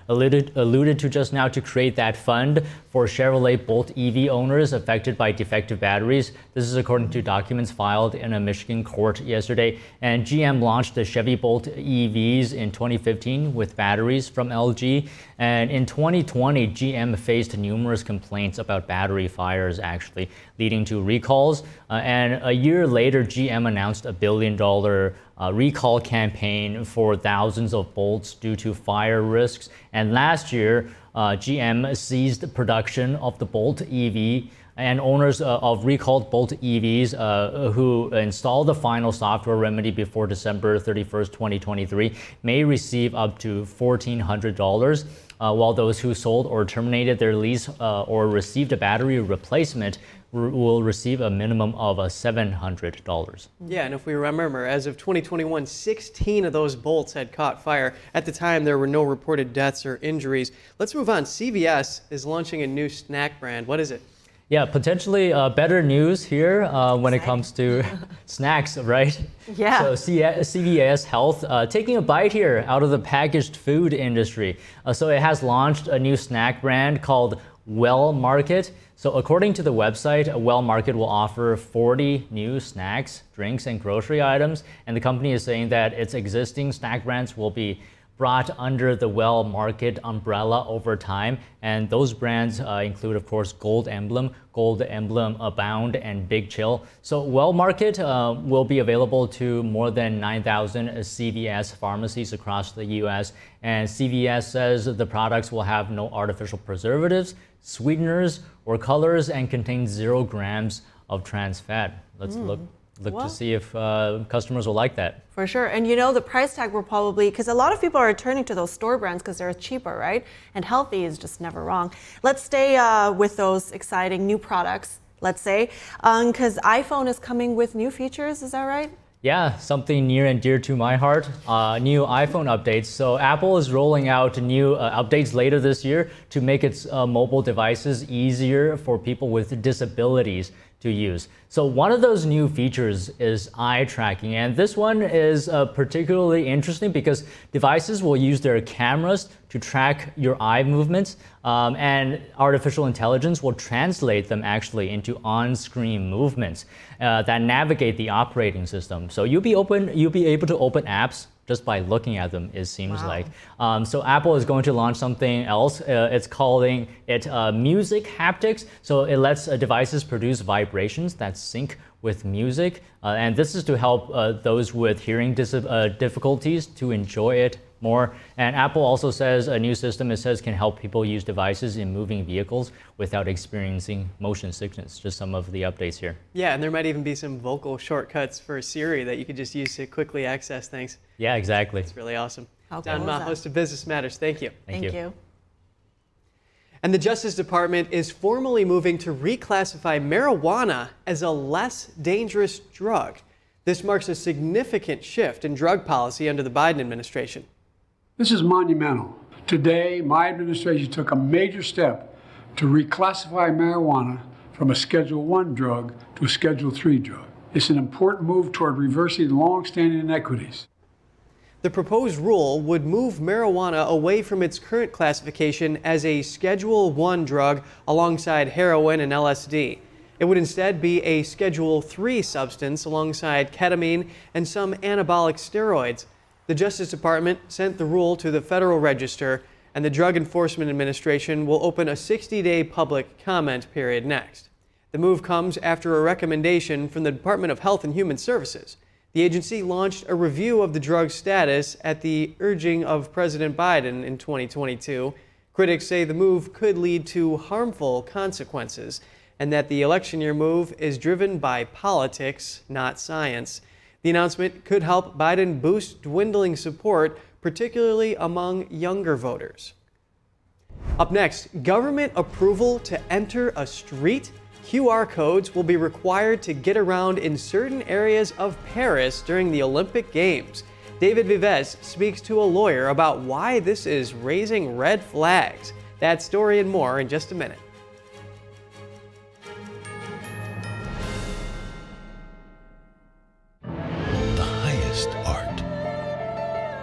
alluded to just now, to create that fund for Chevrolet Bolt EV owners affected by defective batteries. This is according to documents filed in a Michigan court yesterday. And GM launched the Chevy Bolt EVs in 2015 with batteries from LG. And in 2020, GM faced numerous complaints about battery fires, actually, leading to recalls. And a year later, GM announced a $1 billion recall campaign for thousands of Bolts due to fire risks. And last year, GM ceased production of the Bolt EV, and owners of recalled Bolt EVs who install the final software remedy before December 31st, 2023 may receive up to $1,400, while those who sold or terminated their lease or received a battery replacement will receive a minimum of $700. Yeah, and if we remember, as of 2021, 16 of those Bolts had caught fire. At the time, there were no reported deaths or injuries. Let's move on. CVS is launching a new snack brand. What is it? Yeah, potentially better news here when it comes to snacks, right? Yeah. So CVS Health taking a bite here out of the packaged food industry. So it has launched a new snack brand called Well Market. So according to the website, Well Market will offer 40 new snacks, drinks, and grocery items. And the company is saying that its existing snack brands will be brought under the Well Market umbrella over time. And those brands include, of course, Gold Emblem, Abound, and Big Chill. So Well Market will be available to more than 9,000 CVS pharmacies across the U.S. And CVS says the products will have no artificial preservatives, sweeteners, or colors, and contain 0 grams of trans fat. Let's look to see if customers will like that. For sure. And you know, the price tag will probably, because a lot of people are turning to those store brands because they're cheaper, right? And healthy is just never wrong. Let's stay with those exciting new products, let's say, because iPhone is coming with new features, is that right? Yeah, something near and dear to my heart, new iPhone updates. So Apple is rolling out new updates later this year to make its mobile devices easier for people with disabilities to use. So one of those new features is eye tracking, and this one is particularly interesting because devices will use their cameras to track your eye movements, and artificial intelligence will translate them actually into on-screen movements that navigate the operating system. So you'll be able to open apps just by looking at them, it seems like. So Apple is going to launch something else. It's calling it music haptics. So it lets devices produce vibrations that sync with music. And this is to help those with hearing difficulties to enjoy it more. And Apple also says a new system, it says, can help people use devices in moving vehicles without experiencing motion sickness. Just some of the updates here. Yeah, and there might even be some vocal shortcuts for Siri that you could just use to quickly access things. Yeah, exactly. It's really awesome. Don Ma, host of Business Matters, thank you. Thank you. And the Justice Department is formally moving to reclassify marijuana as a less dangerous drug. This marks a significant shift in drug policy under the Biden administration. This is monumental. Today, my administration took a major step to reclassify marijuana from a Schedule I drug to a Schedule III drug. It's an important move toward reversing long-standing inequities. The proposed rule would move marijuana away from its current classification as a Schedule I drug alongside heroin and LSD. It would instead be a Schedule III substance alongside ketamine and some anabolic steroids. The Justice Department sent the rule to the Federal Register, and the Drug Enforcement Administration will open a 60-day public comment period next. The move comes after a recommendation from the Department of Health and Human Services. The agency launched a review of the drug's status at the urging of President Biden in 2022. Critics say the move could lead to harmful consequences and that the election year move is driven by politics, not science. The announcement could help Biden boost dwindling support, particularly among younger voters. Up next, government approval to enter a street. QR codes will be required to get around in certain areas of Paris during the Olympic Games. David Vives speaks to a lawyer about why this is raising red flags. That story and more in just a minute. The highest art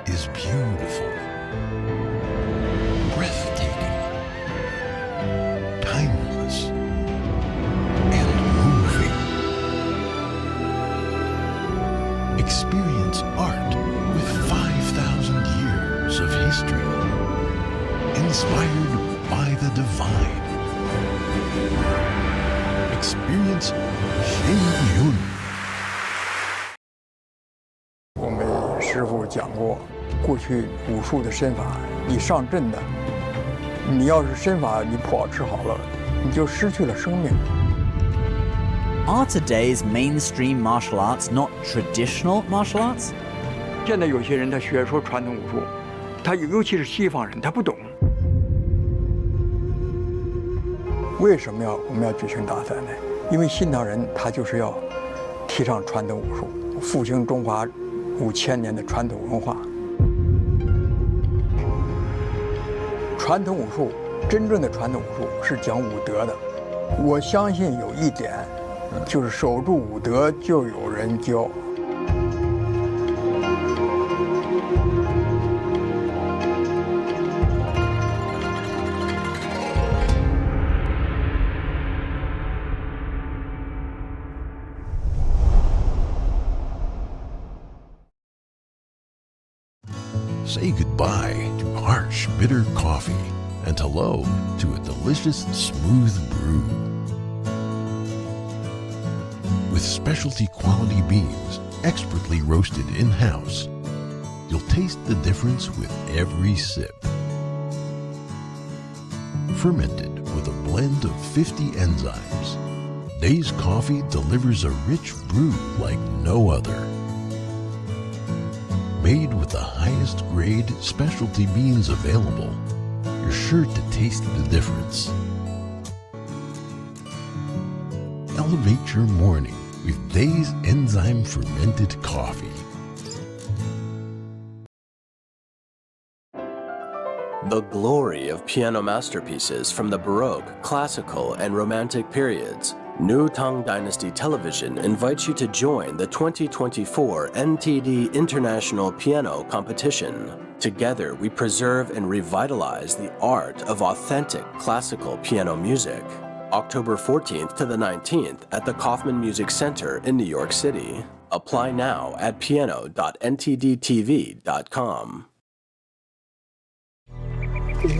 is beautiful, breathtaking, timeless, and moving. Experience art with 5,000 years of history, inspired by the divine. Experience Xingyun. 我们师傅讲过，过去武术的身法，你上阵的，你要是身法你保持好了，你就失去了生命。 Are today's mainstream martial arts not traditional martial arts? 现在有些人他学说传统武术，他尤其是西方人，他不懂。为什么我们要举行大赛呢？因为新唐人他就是要提倡传统武术，复兴中华5000年的传统文化。传统武术，真正的传统武术是讲武德的。我相信有一点，就是守住武德，就有人教。 Say goodbye to harsh, bitter coffee and hello to a delicious, smooth brew. With specialty quality beans, expertly roasted in-house, you'll taste the difference with every sip. Fermented with a blend of 50 enzymes, Days Coffee delivers a rich brew like no other. Made with the highest grade specialty beans available, you're sure to taste the difference. Elevate your morning with Days Enzyme Fermented Coffee. The glory of piano masterpieces from the Baroque, Classical, and Romantic periods. New Tang Dynasty Television invites you to join the 2024 NTD International Piano Competition. Together, we preserve and revitalize the art of authentic classical piano music. October 14th to the 19th at the Kaufman Music Center in New York City. Apply now at piano.ntdtv.com.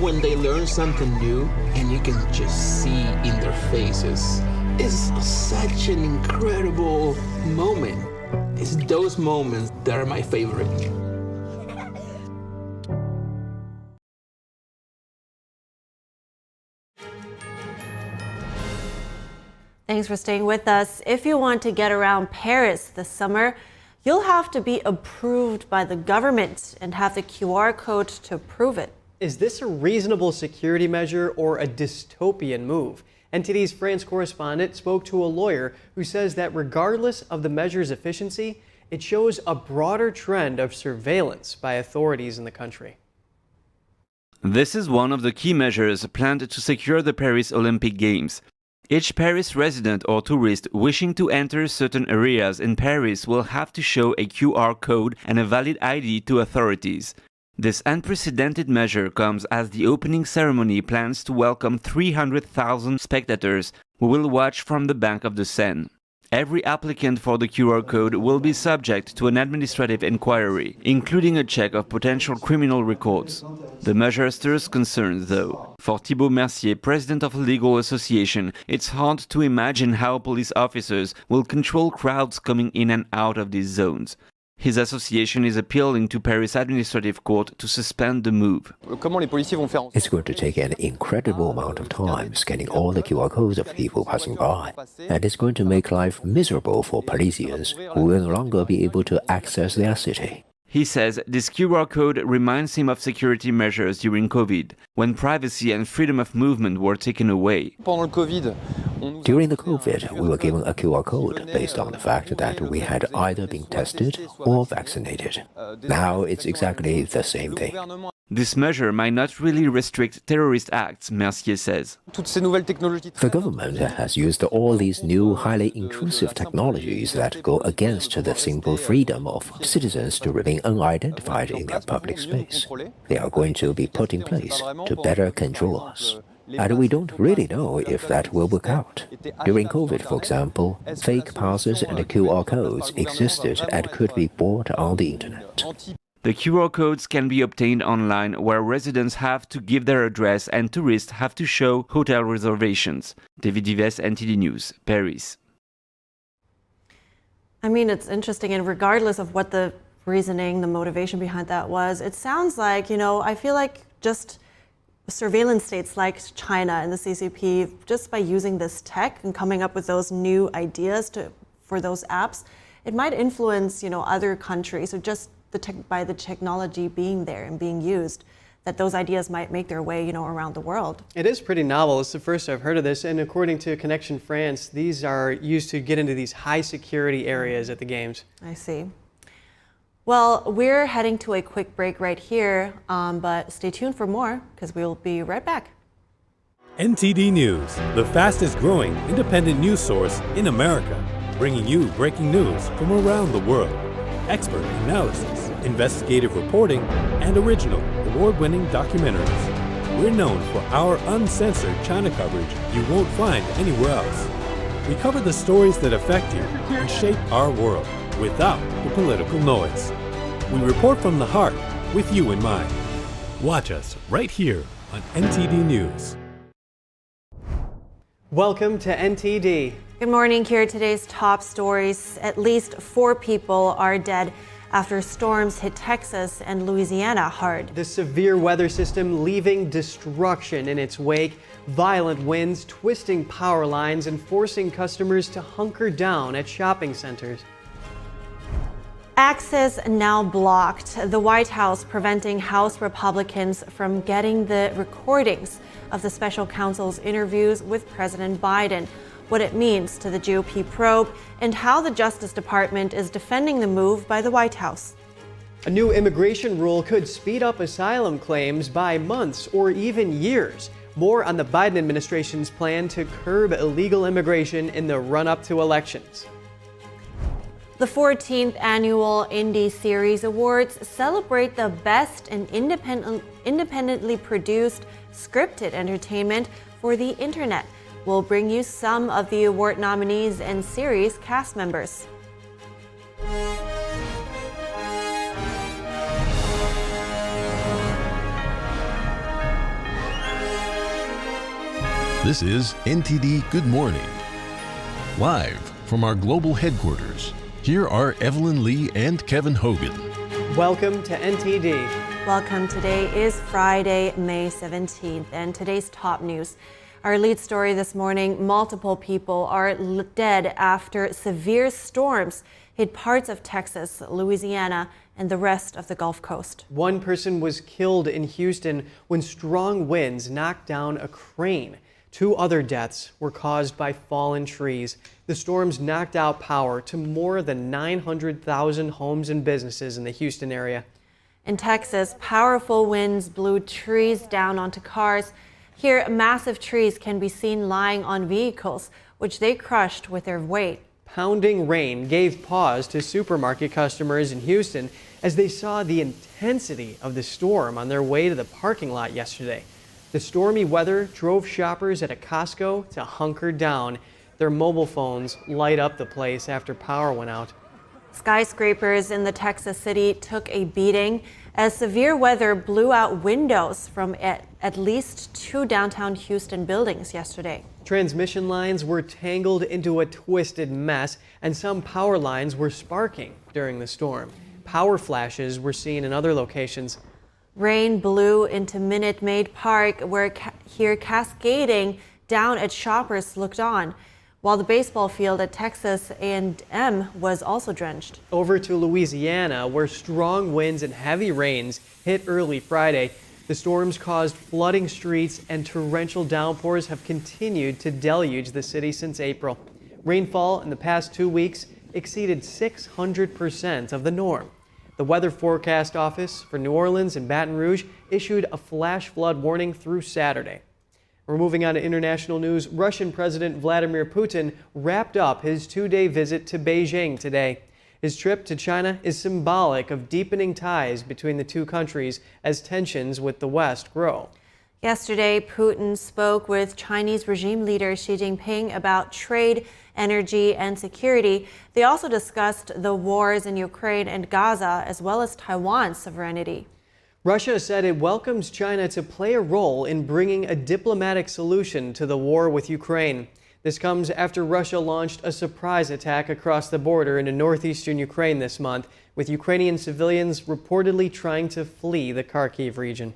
When they learn something new and you can just see in their faces, it's such an incredible moment. It's those moments that are my favorite. Thanks for staying with us. If you want to get around Paris this summer, you'll have to be approved by the government and have the QR code to prove it. Is this a reasonable security measure or a dystopian move? NTD's France correspondent spoke to a lawyer who says that regardless of the measure's efficiency, it shows a broader trend of surveillance by authorities in the country. This is one of the key measures planned to secure the Paris Olympic Games. Each Paris resident or tourist wishing to enter certain areas in Paris will have to show a QR code and a valid ID to authorities. This unprecedented measure comes as the opening ceremony plans to welcome 300,000 spectators who will watch from the bank of the Seine. Every applicant for the QR code will be subject to an administrative inquiry, including a check of potential criminal records. The measure stirs concerns, though. For Thibault Mercier, president of a legal association, it's hard to imagine how police officers will control crowds coming in and out of these zones. His association is appealing to Paris Administrative Court to suspend the move. It's going to take an incredible amount of time scanning all the QR codes of people passing by, and it's going to make life miserable for Parisians who will no longer be able to access their city. He says this QR code reminds him of security measures during COVID, when privacy and freedom of movement were taken away. During the COVID, we were given a QR code based on the fact that we had either been tested or vaccinated. Now it's exactly the same thing. This measure might not really restrict terrorist acts, Mercier says. The government has used all these new, highly intrusive technologies that go against the simple freedom of citizens to remain unidentified in their public space. They are going to be put in place to better control us. And we don't really know if that will work out. During COVID, for example, fake passes and QR codes existed and could be bought on the internet. The QR codes can be obtained online, where residents have to give their address and tourists have to show hotel reservations. David Dives, NTD News, Paris. I mean, it's interesting, and regardless of what the reasoning, the motivation behind that was, it sounds like, I feel like just surveillance states like China and the CCP, just by using this tech and coming up with those new ideas for those apps, it might influence, other countries. So just by the technology being there and being used, that those ideas might make their way, around the world. It is pretty novel. It's the first I've heard of this. And according to Connection France, these are used to get into these high security areas at the games. I see. Well, we're heading to a quick break right here, but stay tuned for more because we'll be right back. NTD News, the fastest growing independent news source in America, bringing you breaking news from around the world. Expert analysis, investigative reporting, and original, award-winning documentaries. We're known for our uncensored China coverage you won't find anywhere else. We cover the stories that affect you and shape our world without the political noise. We report from the heart with you in mind. Watch us right here on NTD News. Welcome to NTD. Good morning. Here are today's top stories. At least 4 people are dead after storms hit Texas and Louisiana hard. The severe weather system leaving destruction in its wake, violent winds twisting power lines and forcing customers to hunker down at shopping centers. Access now blocked. The White House preventing House Republicans from getting the recordings of the special counsel's interviews with President Biden, what it means to the GOP probe, and how the Justice Department is defending the move by the White House. A new immigration rule could speed up asylum claims by months or even years. More on the Biden administration's plan to curb illegal immigration in the run-up to elections. The 14th annual Indie Series Awards celebrate the best in independently produced scripted entertainment for the internet. We'll bring you some of the award nominees and series cast members. This is NTD Good Morning. Live from our global headquarters, here are Evelyn Lee and Kevin Hogan. Welcome to NTD. Welcome. Today is Friday, May 17th, and today's top news. Our lead story this morning, multiple people are dead after severe storms hit parts of Texas, Louisiana, and the rest of the Gulf Coast. One person was killed in Houston when strong winds knocked down a crane. 2 other deaths were caused by fallen trees. The storms knocked out power to more than 900,000 homes and businesses in the Houston area. In Texas, powerful winds blew trees down onto cars. Here, massive trees can be seen lying on vehicles, which they crushed with their weight. Pounding rain gave pause to supermarket customers in Houston as they saw the intensity of the storm on their way to the parking lot yesterday. The stormy weather drove shoppers at a Costco to hunker down. Their mobile phones light up the place after power went out. Skyscrapers in the Texas city took a beating as severe weather blew out windows from at least 2 downtown Houston buildings yesterday. Transmission lines were tangled into a twisted mess, and some power lines were sparking during the storm. Power flashes were seen in other locations. Rain blew into Minute Maid Park, where here cascading down as shoppers looked on, while the baseball field at Texas A&M was also drenched. Over to Louisiana, where strong winds and heavy rains hit early Friday. The storms caused flooding streets, and torrential downpours have continued to deluge the city since April. Rainfall in the past 2 weeks exceeded 600% of the norm. The Weather Forecast Office for New Orleans and Baton Rouge issued a flash flood warning through Saturday. We're moving on to international news. Russian President Vladimir Putin wrapped up his 2-day visit to Beijing today. His trip to China is symbolic of deepening ties between the two countries as tensions with the West grow. Yesterday, Putin spoke with Chinese regime leader Xi Jinping about trade, energy, and security. They also discussed the wars in Ukraine and Gaza, as well as Taiwan's sovereignty. Russia said it welcomes China to play a role in bringing a diplomatic solution to the war with Ukraine. This comes after Russia launched a surprise attack across the border into northeastern Ukraine this month, with Ukrainian civilians reportedly trying to flee the Kharkiv region.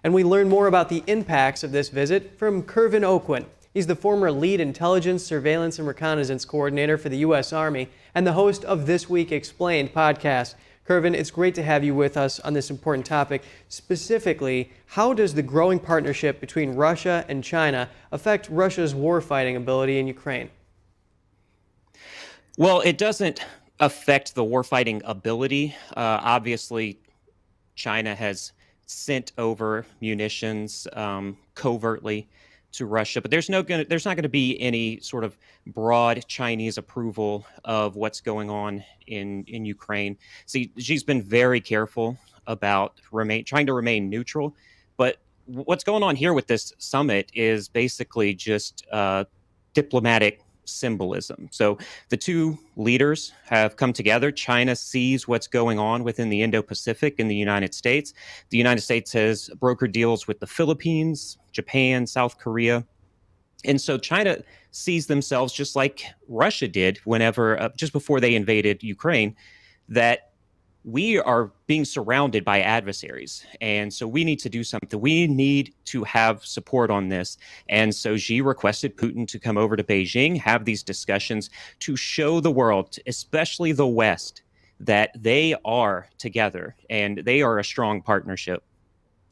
And we learn more about the impacts of this visit from Kervin Oquin. He's the former lead intelligence, surveillance, and reconnaissance coordinator for the U.S. Army and the host of This Week Explained podcast. Kervin, it's great to have you with us on this important topic. Specifically, how does the growing partnership between Russia and China affect Russia's warfighting ability in Ukraine? Well, it doesn't affect the warfighting ability. Obviously, China has sent over munitions covertly to Russia, but there's not going to be any sort of broad Chinese approval of what's going on in Ukraine. See, she's been very careful about trying to remain neutral, but what's going on here with this summit is basically just diplomatic symbolism. So the two leaders have come together. China sees what's going on within the Indo-Pacific in the United States. The United States has brokered deals with the Philippines, Japan, South Korea. And so China sees themselves just like Russia did whenever, just before they invaded Ukraine, that we are being surrounded by adversaries. And so we need to do something. We need to have support on this. And so Xi requested Putin to come over to Beijing, have these discussions to show the world, especially the West, that they are together and they are a strong partnership.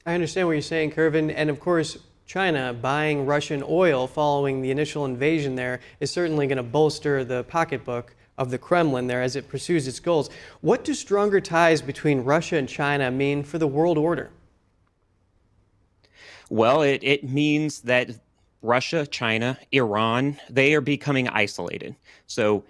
I understand what you're saying, Kervin. And of course, China buying Russian oil following the initial invasion there is certainly going to bolster the pocketbook of the Kremlin there as it pursues its goals. What do stronger ties between Russia and China mean for the world order? Well, it means that Russia, China, Iran, they are becoming isolated. So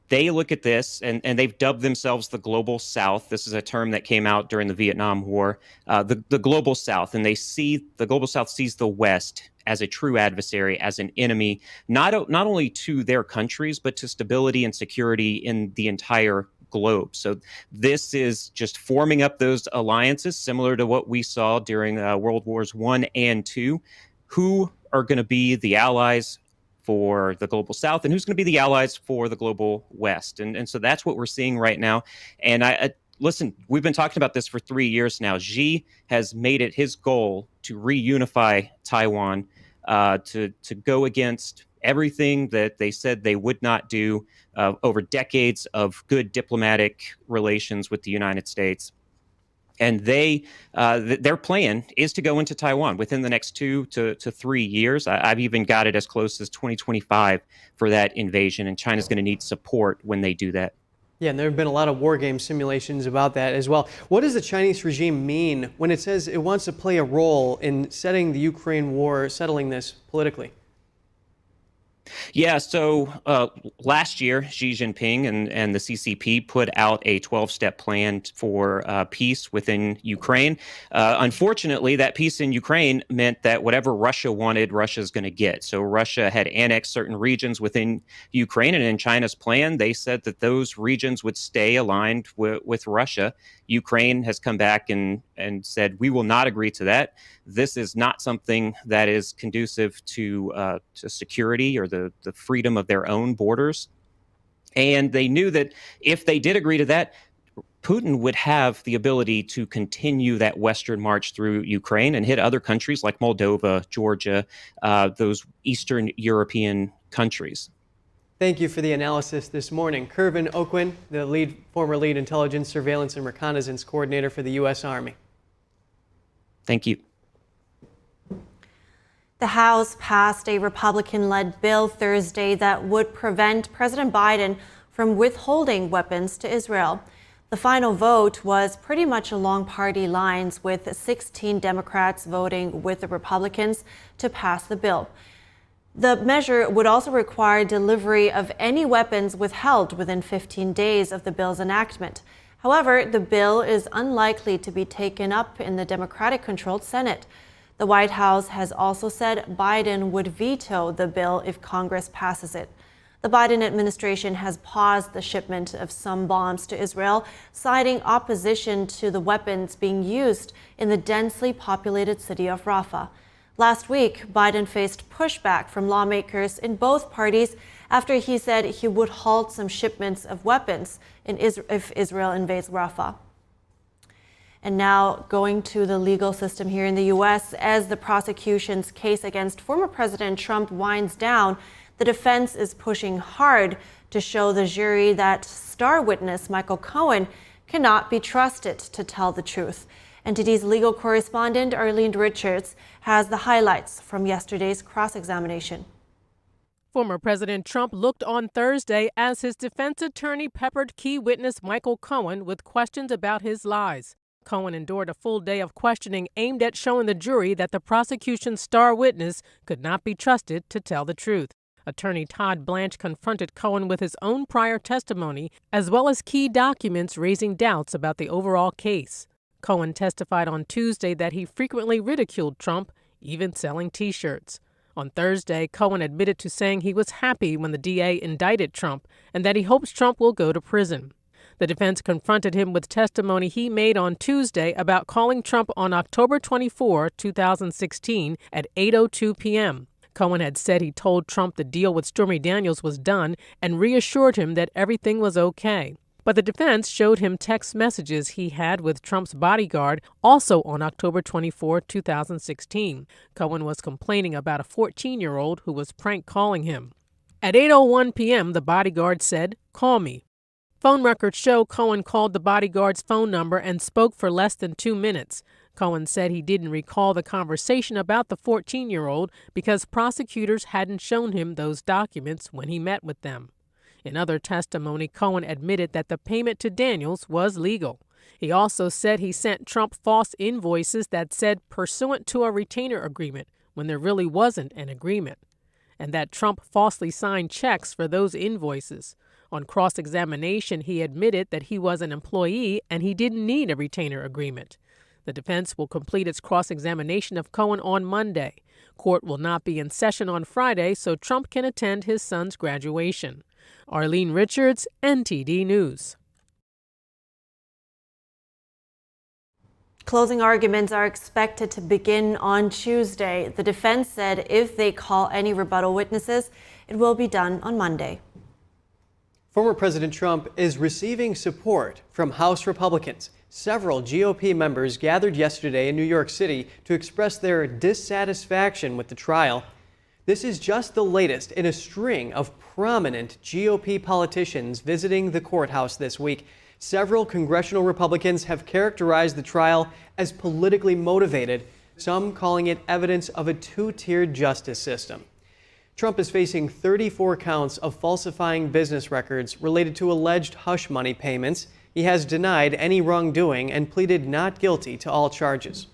they look at this and they've dubbed themselves the Global South. This is a term that came out during the Vietnam War, the Global South. And the Global South sees the West as a true adversary, as an enemy, not only to their countries, but to stability and security in the entire globe. So this is just forming up those alliances, similar to what we saw during World Wars I and II. Who are going to be the allies for the Global South and who's going to be the allies for the Global West? And so that's what we're seeing right now. And listen, we've been talking about this for 3 years now. Xi has made it his goal to reunify Taiwan, to go against everything that they said they would not do over decades of good diplomatic relations with the United States. And their plan is to go into Taiwan within the next 2 to 3 years. I've even got it as close as 2025 for that invasion, and China's going to need support when they do that. Yeah, and there have been a lot of war game simulations about that as well. What does the Chinese regime mean when it says it wants to play a role in settling the Ukraine war, settling this politically? Yeah, so last year, Xi Jinping and the CCP put out a 12-step plan for peace within Ukraine. Unfortunately, that peace in Ukraine meant that whatever Russia wanted, Russia's going to get. So Russia had annexed certain regions within Ukraine, and in China's plan, they said that those regions would stay aligned with Russia. Ukraine has come back and said, we will not agree to that. This is not something that is conducive to security or the freedom of their own borders. And they knew that if they did agree to that, Putin would have the ability to continue that western march through Ukraine and hit other countries like Moldova, Georgia, those Eastern European countries. Thank you for the analysis this morning. Kervin Okwin, the former lead intelligence, surveillance, and reconnaissance coordinator for the U.S. Army. Thank you. The House passed a Republican-led bill Thursday that would prevent President Biden from withholding weapons to Israel. The final vote was pretty much along party lines, with 16 Democrats voting with the Republicans to pass the bill. The measure would also require delivery of any weapons withheld within 15 days of the bill's enactment. However, the bill is unlikely to be taken up in the Democratic-controlled Senate. The White House has also said Biden would veto the bill if Congress passes it. The Biden administration has paused the shipment of some bombs to Israel, citing opposition to the weapons being used in the densely populated city of Rafah. Last week, Biden faced pushback from lawmakers in both parties after he said he would halt some shipments of weapons if Israel invades Rafah. And now going to the legal system here in the U.S. As the prosecution's case against former President Trump winds down, the defense is pushing hard to show the jury that star witness Michael Cohan cannot be trusted to tell the truth. NTD's legal correspondent Arlene Richards has the highlights from yesterday's cross-examination. Former President Trump looked on Thursday as his defense attorney peppered key witness Michael Cohan with questions about his lies. Cohan endured a full day of questioning aimed at showing the jury that the prosecution's star witness could not be trusted to tell the truth. Attorney Todd Blanche confronted Cohan with his own prior testimony, as well as key documents raising doubts about the overall case. Cohan testified on Tuesday that he frequently ridiculed Trump, even selling T-shirts. On Thursday, Cohan admitted to saying he was happy when the DA indicted Trump and that he hopes Trump will go to prison. The defense confronted him with testimony he made on Tuesday about calling Trump on October 24, 2016 at 8:02 p.m. Cohan had said he told Trump the deal with Stormy Daniels was done and reassured him that everything was okay. But the defense showed him text messages he had with Trump's bodyguard also on October 24, 2016. Cohan was complaining about a 14-year-old who was prank calling him. At 8:01 p.m., the bodyguard said, "Call me." Phone records show Cohan called the bodyguard's phone number and spoke for less than 2 minutes. Cohan said he didn't recall the conversation about the 14-year-old because prosecutors hadn't shown him those documents when he met with them. In other testimony, Cohan admitted that the payment to Daniels was legal. He also said he sent Trump false invoices that said pursuant to a retainer agreement when there really wasn't an agreement, and that Trump falsely signed checks for those invoices. On cross-examination, he admitted that he was an employee and he didn't need a retainer agreement. The defense will complete its cross-examination of Cohan on Monday. Court will not be in session on Friday, so Trump can attend his son's graduation. Arlene Richards, NTD News. Closing arguments are expected to begin on Tuesday. The defense said if they call any rebuttal witnesses, it will be done on Monday. Former President Trump is receiving support from House Republicans. Several GOP members gathered yesterday in New York City to express their dissatisfaction with the trial. This is just the latest in a string of prominent GOP politicians visiting the courthouse this week. Several congressional Republicans have characterized the trial as politically motivated, some calling it evidence of a two-tiered justice system. Trump is facing 34 counts of falsifying business records related to alleged hush money payments. He has denied any wrongdoing and pleaded not guilty to all charges.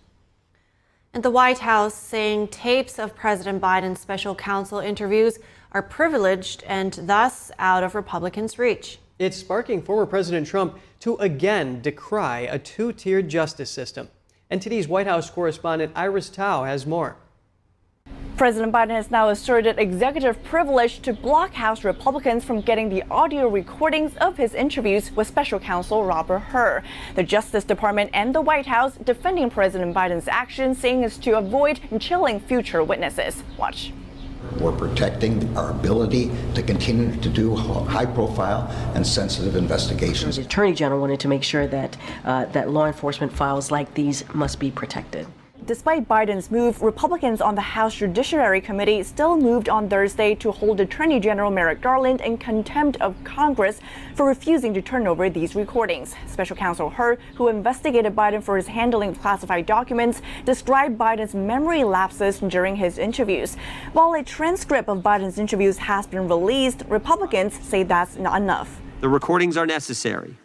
And the White House saying tapes of President Biden's special counsel interviews are privileged and thus out of Republicans' reach. It's sparking former President Trump to again decry a two-tiered justice system. NTD's White House correspondent Iris Tao has more. President Biden has now asserted executive privilege to block House Republicans from getting the audio recordings of his interviews with special counsel Robert Hur. The Justice Department and the White House defending President Biden's action, saying it's to avoid chilling future witnesses. Watch. We're protecting our ability to continue to do high-profile and sensitive investigations. The Attorney General wanted to make sure that that law enforcement files like these must be protected. Despite Biden's move, Republicans on the House Judiciary Committee still moved on Thursday to hold Attorney General Merrick Garland in contempt of Congress for refusing to turn over these recordings. Special counsel Hur, who investigated Biden for his handling of classified documents, described Biden's memory lapses during his interviews. While a transcript of Biden's interviews has been released, Republicans say that's not enough. The recordings are necessary.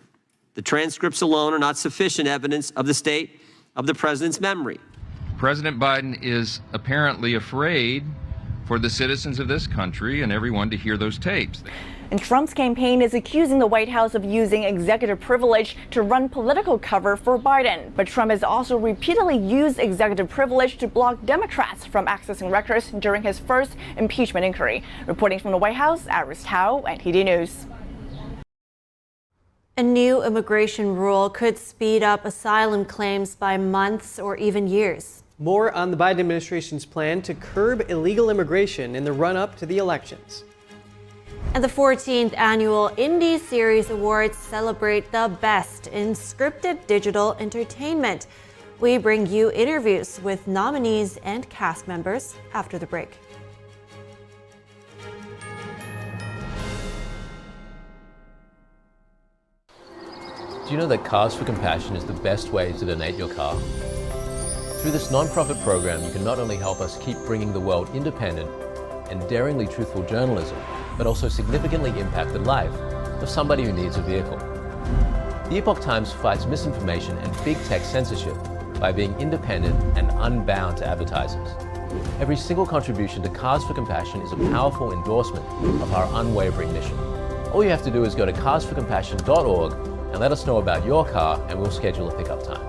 The transcripts alone are not sufficient evidence of the state of the president's memory. President Biden is apparently afraid for the citizens of this country and everyone to hear those tapes. And Trump's campaign is accusing the White House of using executive privilege to run political cover for Biden. But Trump has also repeatedly used executive privilege to block Democrats from accessing records during his first impeachment inquiry. Reporting from the White House, Iris Tao, NTD News. A new immigration rule could speed up asylum claims by months or even years. More on the Biden administration's plan to curb illegal immigration in the run-up to the elections. And the 14th annual Indie Series Awards celebrate the best in scripted digital entertainment. We bring you interviews with nominees and cast members after the break. Do you know that Cars for Compassion is the best way to donate your car? Through this non-profit program, you can not only help us keep bringing the world independent and daringly truthful journalism, but also significantly impact the life of somebody who needs a vehicle. The Epoch Times fights misinformation and big tech censorship by being independent and unbound to advertisers. Every single contribution to Cars for Compassion is a powerful endorsement of our unwavering mission. All you have to do is go to carsforcompassion.org and let us know about your car, and we'll schedule a pickup time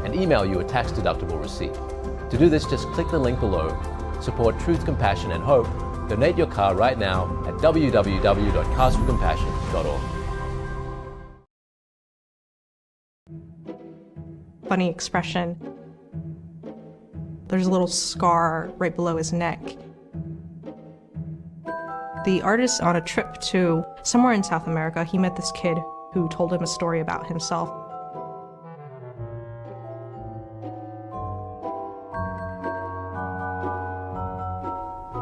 and email you a tax-deductible receipt. To do this, just click the link below. Support truth, compassion, and hope. Donate your car right now at www.carsforcompassion.org. Funny expression. There's a little scar right below his neck. The artist, on a trip to somewhere in South America, he met this kid who told him a story about himself.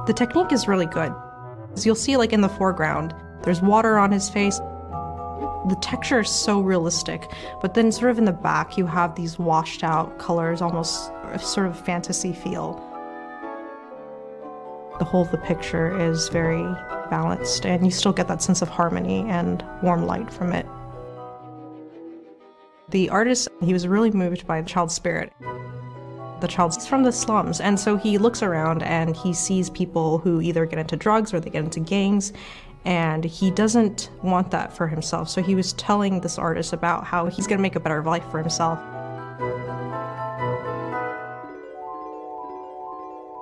The technique is really good. As you'll see, like in the foreground, there's water on his face. The texture is so realistic, but then sort of in the back, you have these washed out colors, almost a sort of fantasy feel. The whole of the picture is very balanced, and you still get that sense of harmony and warm light from it. The artist, he was really moved by the child's spirit. The child's from the slums, and so he looks around and he sees people who either get into drugs or they get into gangs, and he doesn't want that for himself. So he was telling this artist about how he's going to make a better life for himself.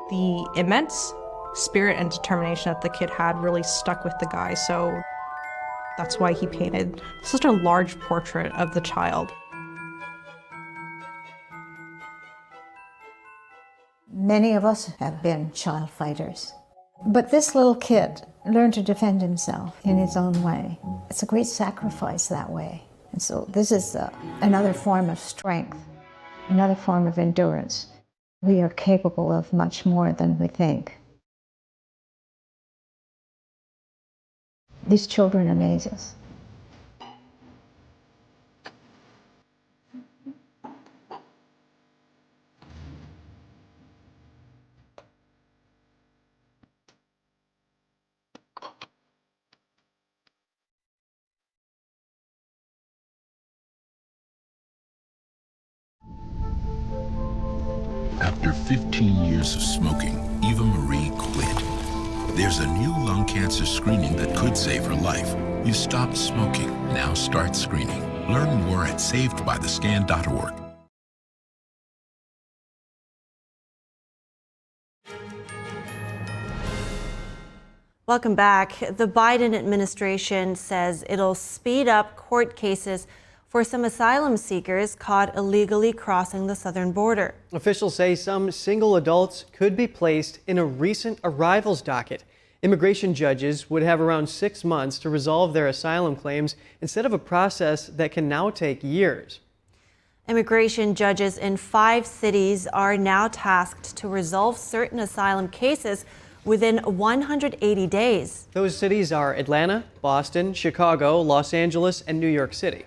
The immense spirit and determination that the kid had really stuck with the guy, so that's why he painted such a large portrait of the child. Many of us have been child fighters, but this little kid learned to defend himself in his own way. It's a great sacrifice that way. And so this is another form of strength, another form of endurance. We are capable of much more than we think. These children amaze us. After 15 years of smoking, Eva Marie quit. There's a new lung cancer screening that could save her life. You stopped smoking. Now start screening. Learn more at savedbythescan.org. Welcome back. The Biden administration says it'll speed up court cases for some asylum seekers caught illegally crossing the southern border. Officials say some single adults could be placed in a recent arrivals docket. Immigration judges would have around 6 months to resolve their asylum claims instead of a process that can now take years. Immigration judges in 5 cities are now tasked to resolve certain asylum cases within 180 days. Those cities are Atlanta, Boston, Chicago, Los Angeles, and New York City.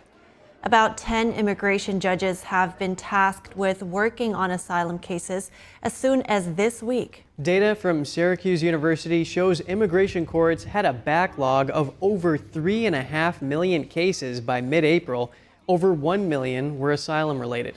About 10 immigration judges have been tasked with working on asylum cases as soon as this week. Data from Syracuse University shows immigration courts had a backlog of over 3.5 million cases by mid-April. Over 1 million were asylum related.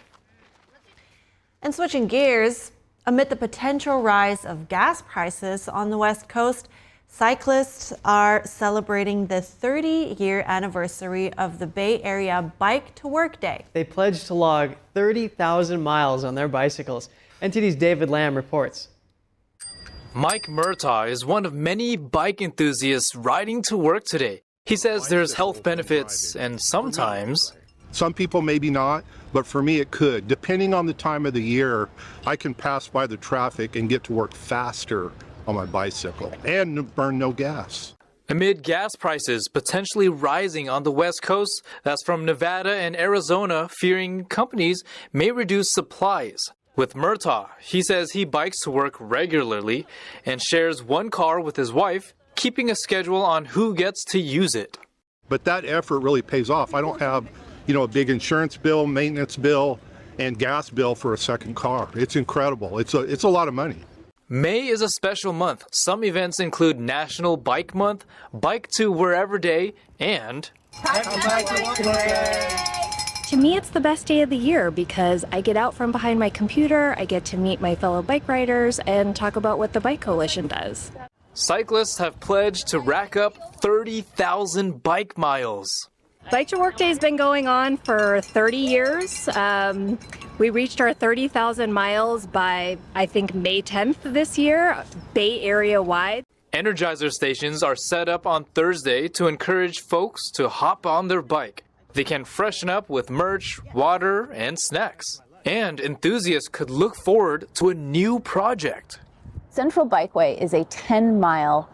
And switching gears, amid the potential rise of gas prices on the West Coast, cyclists are celebrating the 30-year anniversary of the Bay Area Bike to Work Day. They pledged to log 30,000 miles on their bicycles. NTD's David Lamb reports. Mike Murtaugh is one of many bike enthusiasts riding to work today. He says there's health benefits and sometimes... Some people maybe not, but for me it could. Depending on the time of the year, I can pass by the traffic and get to work faster on my bicycle and burn no gas. Amid gas prices potentially rising on the West Coast, that's from Nevada and Arizona, fearing companies may reduce supplies. With Murtaugh, he says he bikes to work regularly and shares one car with his wife, keeping a schedule on who gets to use it. But that effort really pays off. I don't have, a big insurance bill, maintenance bill, and gas bill for a second car. It's incredible. It's a lot of money. May is a special month. Some events include National Bike Month, Bike to Wherever Day, and... To me, it's the best day of the year because I get out from behind my computer, I get to meet my fellow bike riders, and talk about what the Bike Coalition does. Cyclists have pledged to rack up 30,000 bike miles. Bike to Work Day has been going on for 30 years. We reached our 30,000 miles by, I think, May 10th this year, Bay Area wide. Energizer stations are set up on Thursday to encourage folks to hop on their bike. They can freshen up with merch, water, and snacks. And enthusiasts could look forward to a new project. Central Bikeway is a 10-mile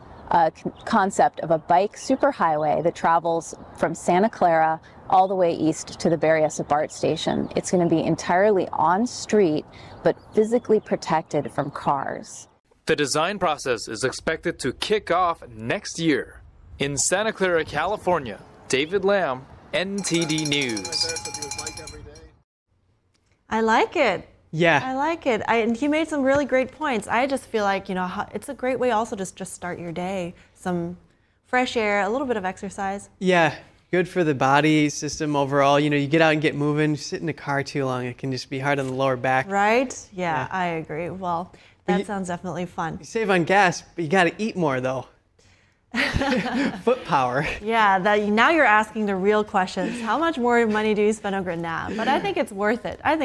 concept of a bike superhighway that travels from Santa Clara all the way east to the Berryessa BART station. It's going to be entirely on street, but physically protected from cars. The design process is expected to kick off next year. In Santa Clara, California, David Lamb, NTD News. I like it. Yeah. I like it. And he made some really great points. I just feel like, it's a great way also to just start your day. Some fresh air, a little bit of exercise. Yeah, good for the body system overall. You get out and get moving. Sit in the car too long, it can just be hard on the lower back. Right? Yeah, I agree. Well, that sounds definitely fun. You save on gas, but you got to eat more, though. Foot power. Yeah, now you're asking the real questions. How much more money do you spend on Grenade? But I think it's worth it. I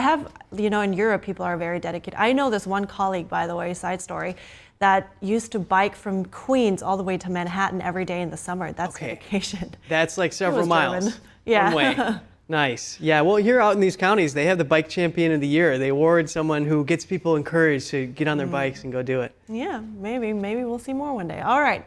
have, in Europe, people are very dedicated. I know this one colleague, by the way, side story, that used to bike from Queens all the way to Manhattan every day in the summer. That's vacation. That's like several miles. German. Yeah. One way. Nice. Yeah, well, here out in these counties, they have the Bike Champion of the Year. They award someone who gets people encouraged to get on their bikes and go do it. Yeah, maybe we'll see more one day. All right.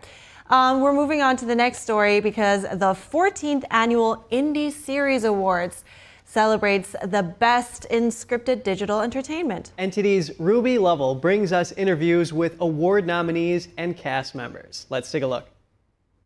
We're moving on to the next story because the 14th Annual Indie Series Awards celebrates the best in scripted digital entertainment. NTD's Ruby Lovell brings us interviews with award nominees and cast members. Let's take a look.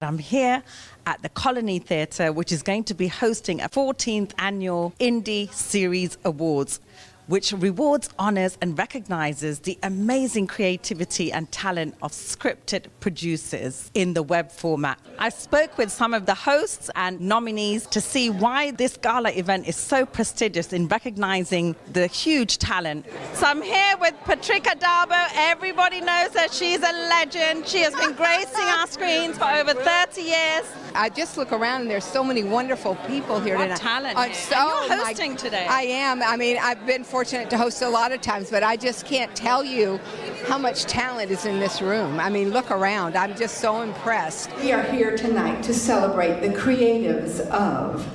I'm here at the Colony Theatre, which is going to be hosting a 14th Annual Indie Series Awards. which rewards, honors, and recognizes the amazing creativity and talent of scripted producers in the web format. I spoke with some of the hosts and nominees to see why this gala event is so prestigious in recognizing the huge talent. So I'm here with Patricia Darbo. Everybody knows that she's a legend. She has been gracing our screens for over 30 years. I just look around and there's so many wonderful people here What tonight. talent. Oh, And so you're hosting today. I am. I mean, I've been fortunate to host a lot of times, but I just can't tell you how much talent is in this room. I mean, look around. I'm just so impressed. We are here tonight to celebrate the creatives of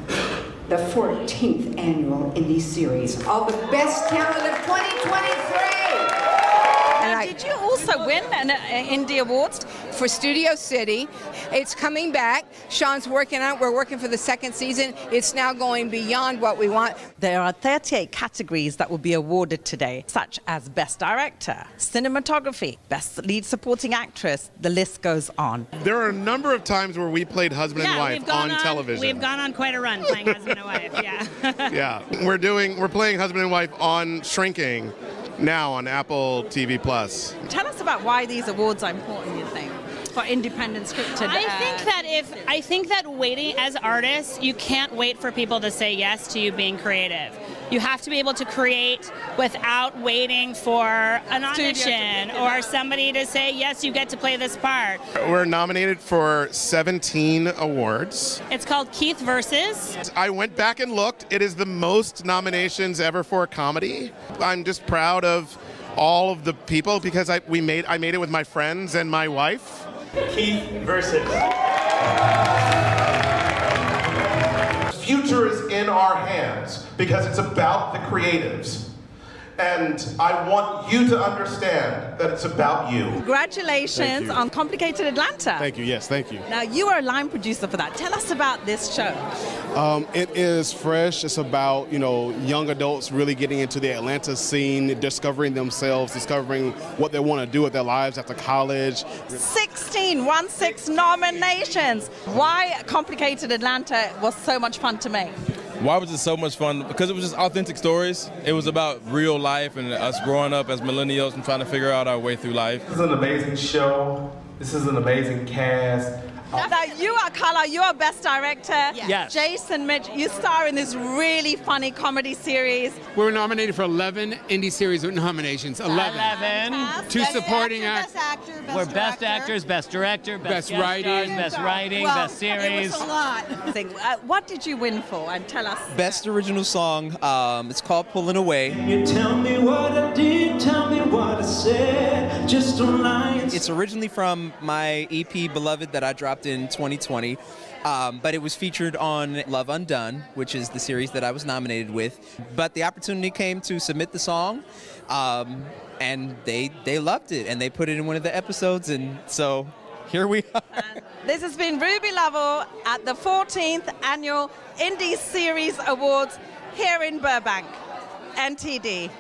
the 14th annual Indie Series. All the best talent of 2023. Now, did you also win an Indie Awards? For Studio City. It's coming back. Sean's working on it. We're working for the second season. It's now going beyond what we want. There are 38 categories that will be awarded today, such as Best Director, Cinematography, Best Lead Supporting Actress. The list goes on. There are a number of times where we played husband and wife on television. We've gone on quite a run playing husband and wife, yeah. Yeah, we're playing husband and wife on Shrinking now on Apple TV Plus. Tell us about why these awards are important, you think, for independent scripted. I think that waiting as artists, you can't wait for people to say yes to you being creative. You have to be able to create without waiting for an audition or somebody to say, yes, you get to play this part. We're nominated for 17 awards. It's called Keith Versus. I went back and looked. It is the most nominations ever for a comedy. I'm just proud of all of the people because I made it with my friends and my wife. Keith Versus. Future is in our hands because it's about the creatives. And I want you to understand that it's about you. Congratulations on Complicated Atlanta. Thank you. Yes, thank you. Now, you are a line producer for that. Tell us about this show. It is fresh. It's about, young adults really getting into the Atlanta scene, discovering themselves, discovering what they want to do with their lives after college. 16 nominations. Why Complicated Atlanta was so much fun to make? Why was it so much fun? Because it was just authentic stories. It was about real life and us growing up as millennials and trying to figure out our way through life. This is an amazing show. This is an amazing cast. Now, you are Carla, you are Best Director. Yes. Jason Mitch, you star in this really funny comedy series. We were nominated for 11 Indie Series nominations. 11. Two supporting actors. We're Best Actors, Best Director, Best Writing. Best Writing, Best Series. It was a lot. What did you win for? And tell us. Best Original Song. It's called Pulling Away. You tell me what I did, tell me what I said, just online. It's originally from my EP Beloved that I dropped in 2020, but it was featured on Love Undone, which is the series that I was nominated with. But the opportunity came to submit the song, and they loved it, and they put it in one of the episodes, and so here we are. This has been Ruby Lovell at the 14th Annual Indie Series Awards here in Burbank. NTD.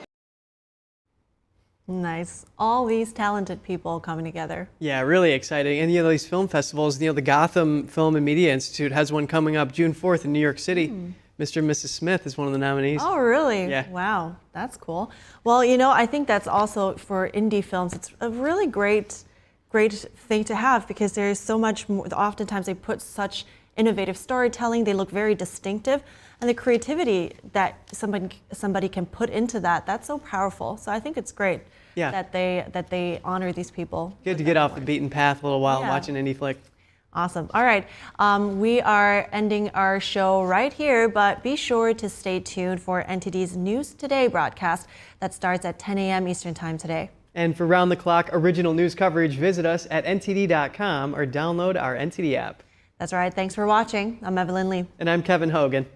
Nice. All these talented people coming together. Yeah, really exciting. And these film festivals, the Gotham Film and Media Institute has one coming up June 4th in New York City. Mr. and Mrs. Smith is one of the nominees. Oh, really? Yeah. Wow, that's cool. Well, I think that's also for indie films. It's a really great thing to have because there's so much more. Oftentimes they put such innovative storytelling. They look very distinctive. And the creativity that somebody can put into that's so powerful. So I think it's great that they honor these people. Good to get off the beaten path a little while and watch an indie flick. Awesome. All right. We are ending our show right here, but be sure to stay tuned for NTD's News Today broadcast that starts at 10 a.m. Eastern Time today. And for round-the-clock original news coverage, visit us at ntd.com or download our NTD app. That's right. Thanks for watching. I'm Evelyn Lee. And I'm Kevin Hogan.